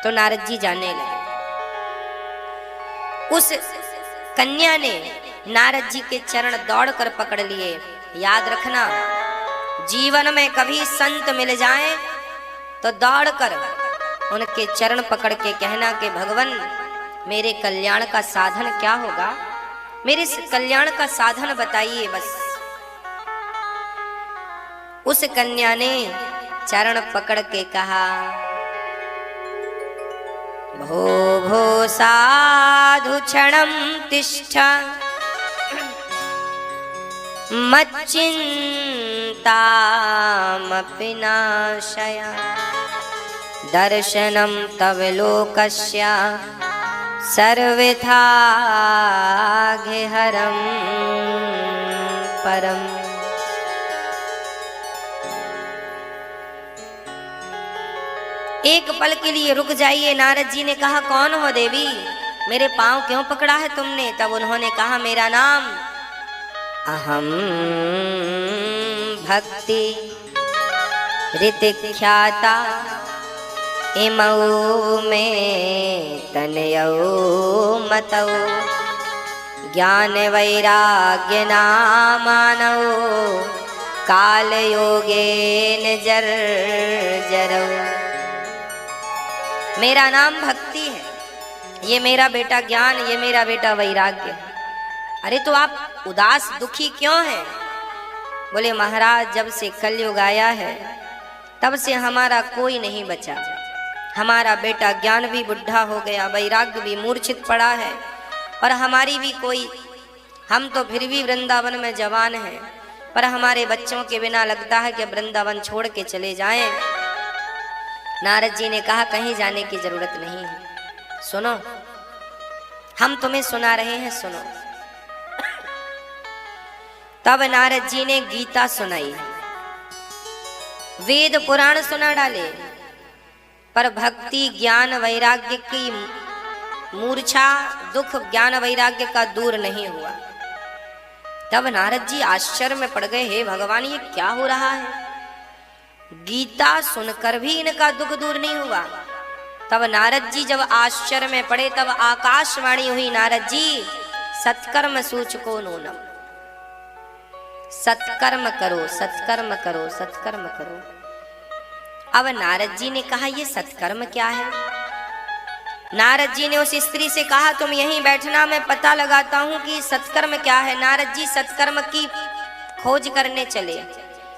तो नारद जी जाने लगे। उस कन्या ने नारद जी के चरण दौड़कर पकड़ लिए। याद रखना, जीवन में कभी संत मिल जाएं तो दौड़कर उनके चरण पकड़ के कहना कि भगवान मेरे कल्याण का साधन क्या होगा, मेरे कल्याण का साधन बताइए बस। उस कन्या ने चरण पकड़ के कहा, भो भो साधु क्षणं तिष्ठ मच्चिन्तामपि नाशय दर्शनं तव लोकस्य सर्वथा गेहरं परम। एक पल के लिए रुक जाइए। नारद जी ने कहा, कौन हो देवी, मेरे पांव क्यों पकड़ा है तुमने? तब उन्होंने कहा, मेरा नाम अहम भक्ति ऋतिख्याता इमौ में तनयौ मतौ ज्ञान वैराग्य नामानौ काल योगेन जर्जरौ। मेरा नाम भक्ति है, ये मेरा बेटा ज्ञान, ये मेरा बेटा वैराग्य। अरे तो आप उदास दुखी क्यों हैं? बोले महाराज, जब से कलयुग आया है तब से हमारा कोई नहीं बचा। हमारा बेटा ज्ञान भी बुढ़ा हो गया, वैराग्य भी मूर्छित पड़ा है, और हमारी भी कोई, हम तो फिर भी वृंदावन में जवान हैं, पर हमारे बच्चों के बिना लगता है कि वृंदावन छोड़ के चले जाएं। नारद जी ने कहा, कहीं जाने की जरूरत नहीं है, सुनो, हम तुम्हें सुना रहे हैं, सुनो। तब नारद जी ने गीता सुनाई, वेद पुराण सुना डाले, पर भक्ति ज्ञान वैराग्य की मूर्छा, दुख ज्ञान वैराग्य का दूर नहीं हुआ। तब नारद जी आश्चर्य में पड़ गए, हे भगवान ये क्या हो रहा है? गीता सुनकर भी इनका दुख दूर नहीं हुआ। तब नारद जी जब आश्चर्य में पड़े तब आकाशवाणी हुई, नारद जी सत्कर्म सूचको नूनम, सत्कर्म करो, सत्कर्म करो, सत्कर्म करो। अब नारद जी ने कहा, ये सत्कर्म क्या है? नारद जी ने उस स्त्री से कहा, तुम यहीं बैठना, मैं पता लगाता हूं कि सत्कर्म क्या है। नारद जी सत्कर्म की खोज करने चले।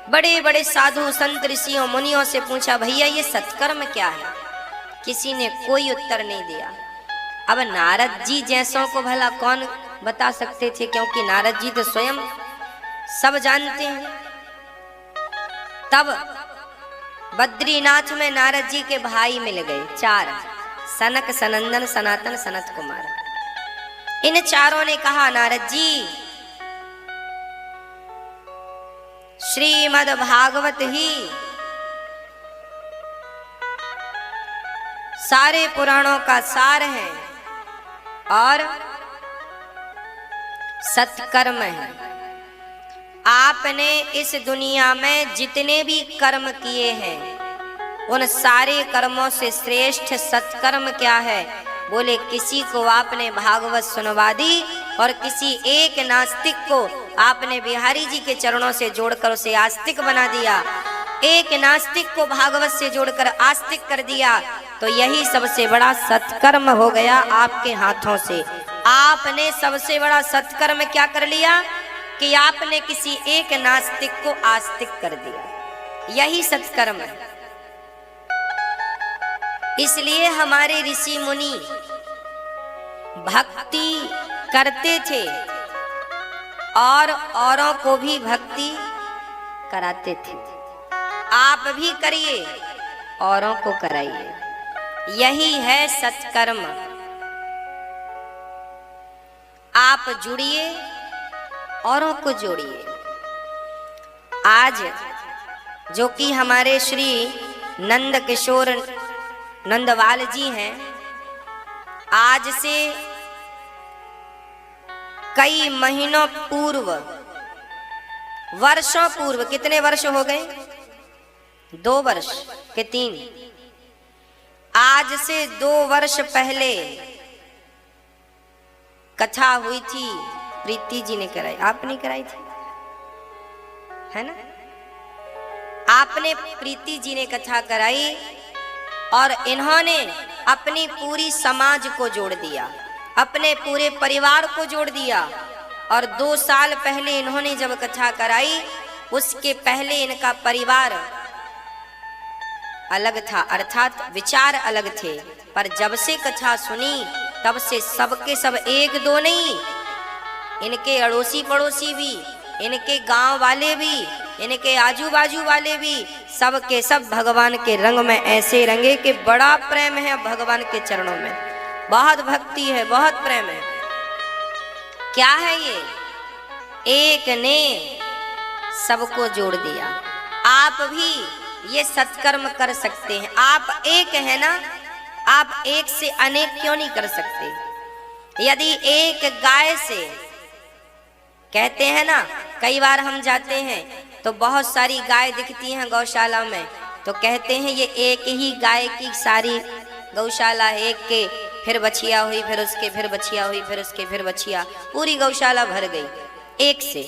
बड़े बड़े साधु संत ऋषियों मुनियों से पूछा, भैया ये सत्कर्म क्या है? किसी ने कोई उत्तर नहीं दिया। अब नारद जी जैसों को भला कौन बता सकते थे, क्योंकि नारद जी तो स्वयं सब जानते हैं। तब बद्रीनाथ में नारद जी के भाई मिल गए, 4, सनक, सनंदन, सनातन, सनत कुमार। इन चारों ने कहा, नारद जी श्रीमद् भागवत ही सारे पुराणों का सार है और सत्कर्म है। आपने इस दुनिया में जितने भी कर्म किए हैं उन सारे कर्मों से श्रेष्ठ सत्कर्म क्या है? बोले किसी को आपने भागवत सुनवा दी और किसी एक नास्तिक को आपने बिहारी जी के चरणों से जोड़कर उसे आस्तिक बना दिया। एक नास्तिक को भागवत से जोड़कर आस्तिक कर दिया, तो यही सबसे बड़ा सत्कर्म हो गया आपके हाथों से। आपने सबसे बड़ा सत्कर्म क्या कर लिया कि आपने किसी एक नास्तिक को आस्तिक कर दिया, यही सत्कर्म है। इसलिए हमारे ऋषि मुनि भक्ति करते थे और औरों को भी भक्ति कराते थे। आप भी करिए, औरों को कराइए, यही है सत्कर्म। आप जुड़िए, औरों को जोड़िए। आज जो कि हमारे श्री नंद किशोर नंदवाल जी हैं, आज से कई महीनों पूर्व, वर्षों पूर्व, कितने वर्ष हो गए, 2 वर्ष के 3, आज से 2 वर्ष पहले कथा हुई थी, प्रीति जी ने कराई, आपने कराई थी, है ना? आपने, प्रीति जी ने कथा कराई और इन्होंने अपनी पूरी समाज को जोड़ दिया, अपने पूरे परिवार को जोड़ दिया। और 2 साल पहले इन्होंने जब कथा कराई, उसके पहले इनका परिवार अलग था, अर्थात विचार अलग थे। पर जब से कथा सुनी तब से सबके सब, 1-2 नहीं, इनके अड़ोसी पड़ोसी भी, इनके गांव वाले भी, इनके आजू बाजू वाले भी, सब के सब भगवान के रंग में ऐसे रंगे कि बड़ा प्रेम है भगवान के चरणों में, बहुत भक्ति है, बहुत प्रेम है। क्या है ये? एक ने सबको जोड़ दिया। आप भी ये सत्कर्म कर सकते हैं। आप एक है ना, आप एक से अनेक क्यों नहीं कर सकते? यदि एक गाय से, कहते हैं ना, कई बार हम जाते हैं तो बहुत सारी गाय दिखती हैं गौशाला में, तो कहते हैं ये एक ही गाय की सारी गौशाला है, एक के फिर बछिया हुई, फिर उसके फिर बछिया हुई, फिर उसके फिर बछिया, पूरी गौशाला भर गई एक से।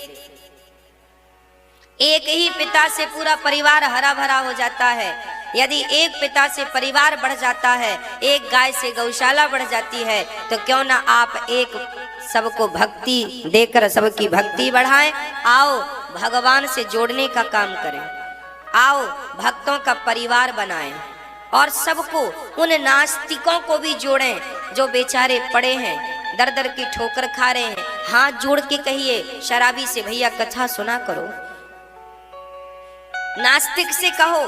एक ही पिता से पूरा परिवार हरा भरा हो जाता है। यदि एक पिता से परिवार बढ़ जाता है, एक गाय से गौशाला बढ़ जाती है, तो क्यों ना आप एक सबको भक्ति देकर सबकी भक्ति बढ़ाएं। आओ भगवान से जोड़ने का काम करें, आओ भक्तों का परिवार बनाएं और सबको, उन नास्तिकों को भी जोड़ें जो बेचारे पड़े हैं, दर दर की ठोकर खा रहे हैं। हाथ जोड़ के कहिए शराबी से, भैया कथा सुना करो। नास्तिक से कहो,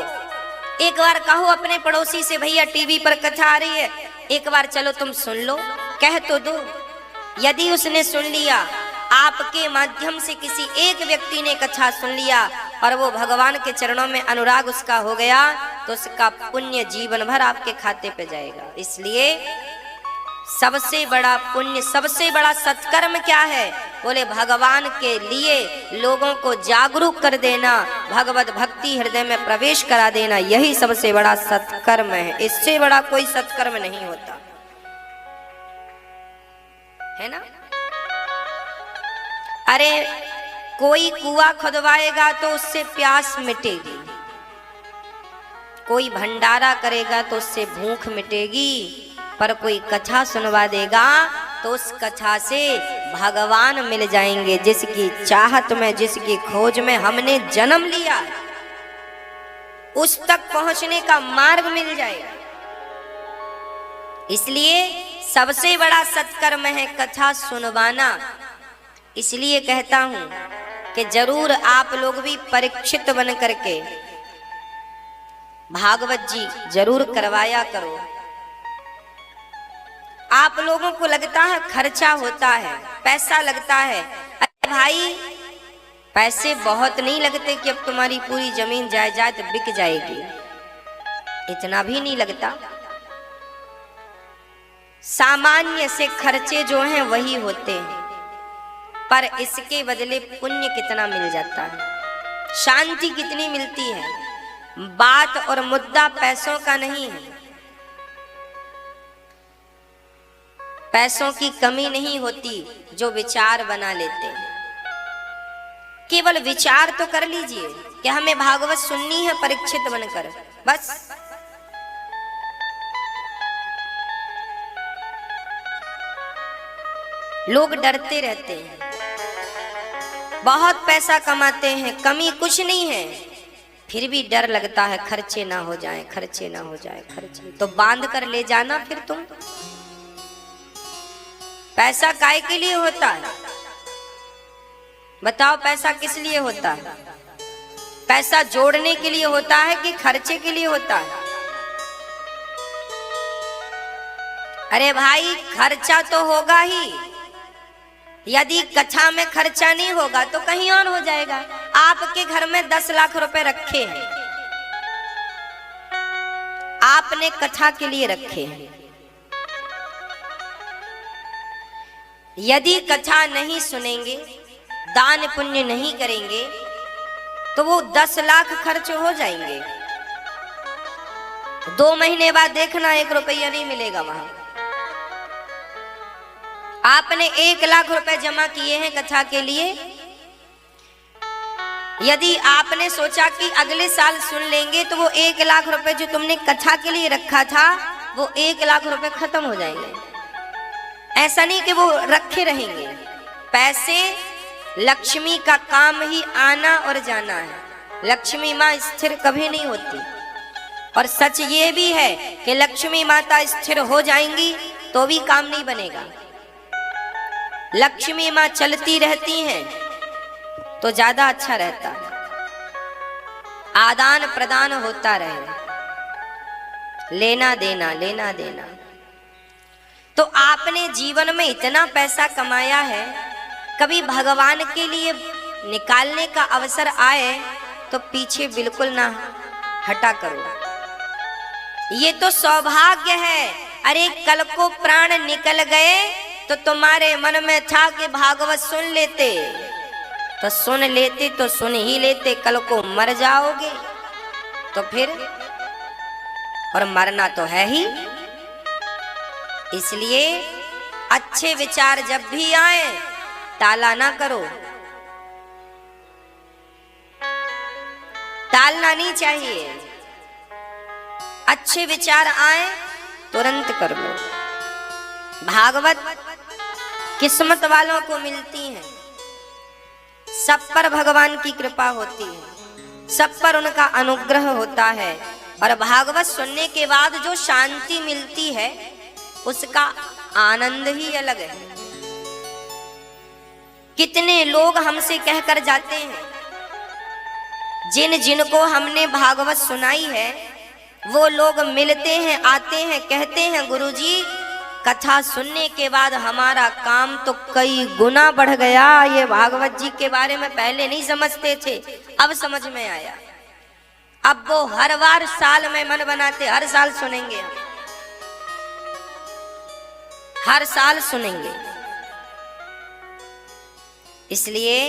एक बार कहो अपने पड़ोसी से, भैया टीवी पर कथा आ रही है, एक बार चलो तुम सुन लो, कह तो दो। यदि उसने सुन लिया, आपके माध्यम से किसी एक व्यक्ति ने कथा सुन लिया और वो भगवान के चरणों में अनुराग उसका हो गया, तो उसका पुण्य जीवन भर आपके खाते पे जाएगा। इसलिए सबसे बड़ा पुण्य, सबसे बड़ा सत्कर्म क्या है? बोले भगवान के लिए लोगों को जागरूक कर देना, भगवत भक्ति हृदय में प्रवेश करा देना, यही सबसे बड़ा सत्कर्म है। इससे बड़ा कोई सत्कर्म नहीं होता है ना। अरे कोई कुआं खुदवाएगा तो उससे प्यास मिटेगी, कोई भंडारा करेगा तो उससे भूख मिटेगी, पर कोई कथा सुनवा देगा तो उस कथा से भगवान मिल जाएंगे, जिसकी चाहत में, जिसकी खोज में हमने जन्म लिया, उस तक पहुंचने का मार्ग मिल जाएगा। इसलिए सबसे बड़ा सत्कर्म है कथा सुनवाना। इसलिए कहता हूं कि जरूर आप लोग भी परीक्षित बन करके भागवत जी जरूर करवाया करो। आप लोगों को लगता है खर्चा होता है, पैसा लगता है। अरे भाई, पैसे बहुत नहीं लगते कि अब तुम्हारी पूरी जमीन जायदाद बिक जाएगी, इतना भी नहीं लगता। सामान्य से खर्चे जो हैं वही होते हैं, पर इसके बदले पुण्य कितना मिल जाता है, शांति कितनी मिलती है। बात और मुद्दा पैसों का नहीं है, पैसों की कमी नहीं होती जो विचार बना लेते हैं। केवल विचार तो कर लीजिए कि हमें भागवत सुननी है परीक्षित बनकर, बस। लोग डरते रहते हैं, बहुत पैसा कमाते हैं, कमी कुछ नहीं है, फिर भी डर लगता है खर्चे ना हो जाए, खर्चे ना हो जाए, खर्चे। तो बांध कर ले जाना फिर तुम। पैसा काय के लिए होता है बताओ? पैसा किस लिए होता है? पैसा जोड़ने के लिए होता है कि खर्चे के लिए होता है? अरे भाई, खर्चा तो होगा ही। यदि कथा में खर्चा नहीं होगा तो कहीं और हो जाएगा। आपके घर में 10 लाख रुपए रखे हैं, आपने कथा के लिए रखे हैं। यदि कथा नहीं सुनेंगे, दान पुण्य नहीं करेंगे, तो वो 10 लाख खर्च हो जाएंगे। 2 महीने बाद देखना 1 रुपया नहीं मिलेगा वहां। आपने 1 लाख रुपए जमा किए हैं कथा के लिए। यदि आपने सोचा कि अगले साल सुन लेंगे, तो वो 1 लाख रुपए जो तुमने कथा के लिए रखा था, वो 1 लाख रुपए खत्म हो जाएंगे। ऐसा नहीं कि वो रखे रहेंगे। पैसे लक्ष्मी का काम ही आना और जाना है। लक्ष्मी माँ स्थिर कभी नहीं होती। और सच ये भी है कि लक्ष्मी माता स्थिर हो जाएंगी तो भी काम नहीं बनेगा। लक्ष्मी माँ चलती रहती हैं तो ज्यादा अच्छा रहता है। आदान प्रदान होता रहे, लेना देना, लेना देना। तो आपने जीवन में इतना पैसा कमाया है, कभी भगवान के लिए निकालने का अवसर आए तो पीछे बिल्कुल ना हटा करो। ये तो सौभाग्य है। अरे कल को प्राण निकल गए तो तुम्हारे मन में था कि भागवत सुन लेते, तो सुन लेते, तो सुन ही लेते। कल को मर जाओगे तो फिर, और मरना तो है ही। इसलिए अच्छे विचार जब भी आए, टाला ना करो, टालना नहीं चाहिए। अच्छे विचार आए तुरंत कर लो। भागवत किस्मत वालों को मिलती है, सब पर भगवान की कृपा होती है, सब पर उनका अनुग्रह होता है। और भागवत सुनने के बाद जो शांति मिलती है, उसका आनंद ही अलग है। कितने लोग हमसे कहकर जाते हैं, जिन जिनको हमने भागवत सुनाई है, वो लोग मिलते हैं, आते हैं, कहते हैं गुरुजी कथा सुनने के बाद हमारा काम तो कई गुना बढ़ गया। ये भागवत जी के बारे में पहले नहीं समझते थे, अब समझ में आया। अब वो हर बार साल में मन बनाते, हर साल सुनेंगे, हर साल सुनेंगे। इसलिए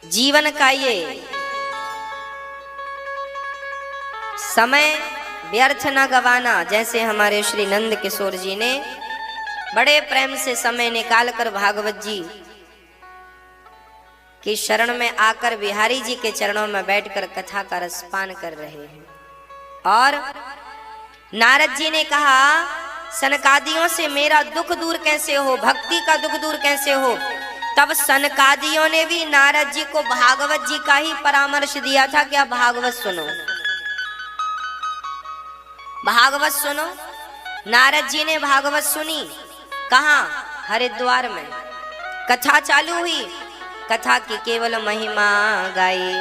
जीवन का ये समय व्यर्थ न गवाना। जैसे हमारे श्री नंद किशोर जी ने बड़े प्रेम से समय निकालकर भागवत जी की शरण में आकर बिहारी जी के चरणों में बैठकर कथा का रसपान कर रहे हैं। और नारद जी ने कहा, सनकादियों से मेरा दुख दूर कैसे हो, भक्ति का दुख दूर कैसे हो। तब सनकादियों ने भी नारद जी को भागवत जी का ही परामर्श दिया था कि आप भागवत सुनो, भागवत सुनो। नारद जी ने भागवत सुनी, कहाँ? हरिद्वार में कथा चालू हुई। कथा की केवल महिमा गाई।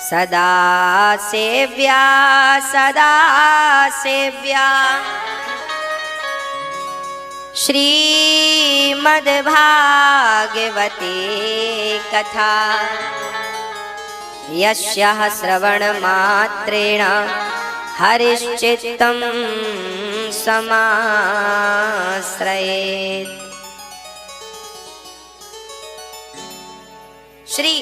सदा सेव्या, सदा सेव्या श्रीमद्भागवते कथा, यस्याः श्रवणमात्रेण हरिश्चित्तं समाश्रयेत्। श्री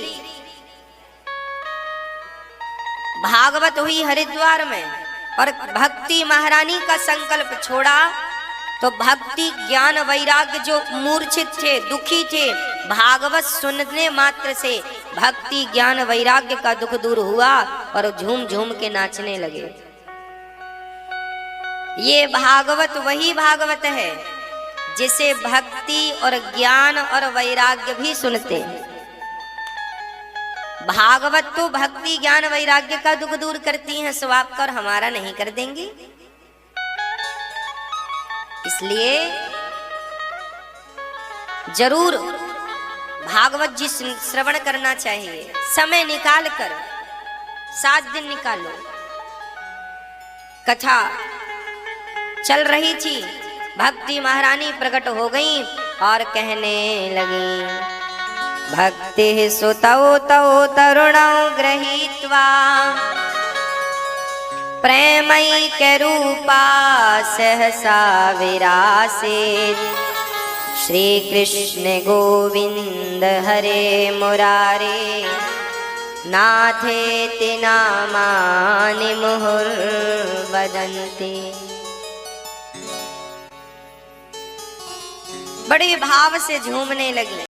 भागवत हुई हरिद्वार में, और भक्ति महारानी का संकल्प छोड़ा तो भक्ति ज्ञान वैराग्य जो मूर्छित थे, दुखी थे, भागवत सुनने मात्र से भक्ति ज्ञान वैराग्य का दुख दूर हुआ और झूम झूम के नाचने लगे। ये भागवत वही भागवत है जिसे भक्ति और ज्ञान और वैराग्य भी सुनते हैं। भागवत तो भक्ति ज्ञान वैराग्य का दुख दूर करती हैं, सो आपका और हमारा नहीं कर देंगी। इसलिए जरूर भागवत जी श्रवण करना चाहिए। समय निकाल कर 7 दिन निकालो। कथा चल रही थी, भक्ति महारानी प्रकट हो गई और कहने लगी, भक्ति सुतौ तौ तरुणौ गृहीत्वा प्रेमैक्यरूपा सहसा विरासेत्। श्री कृष्ण गोविंद हरे मुरारे नाथेति नामानि मुहुर्वदन्ति। बड़े भाव से झूमने लगी।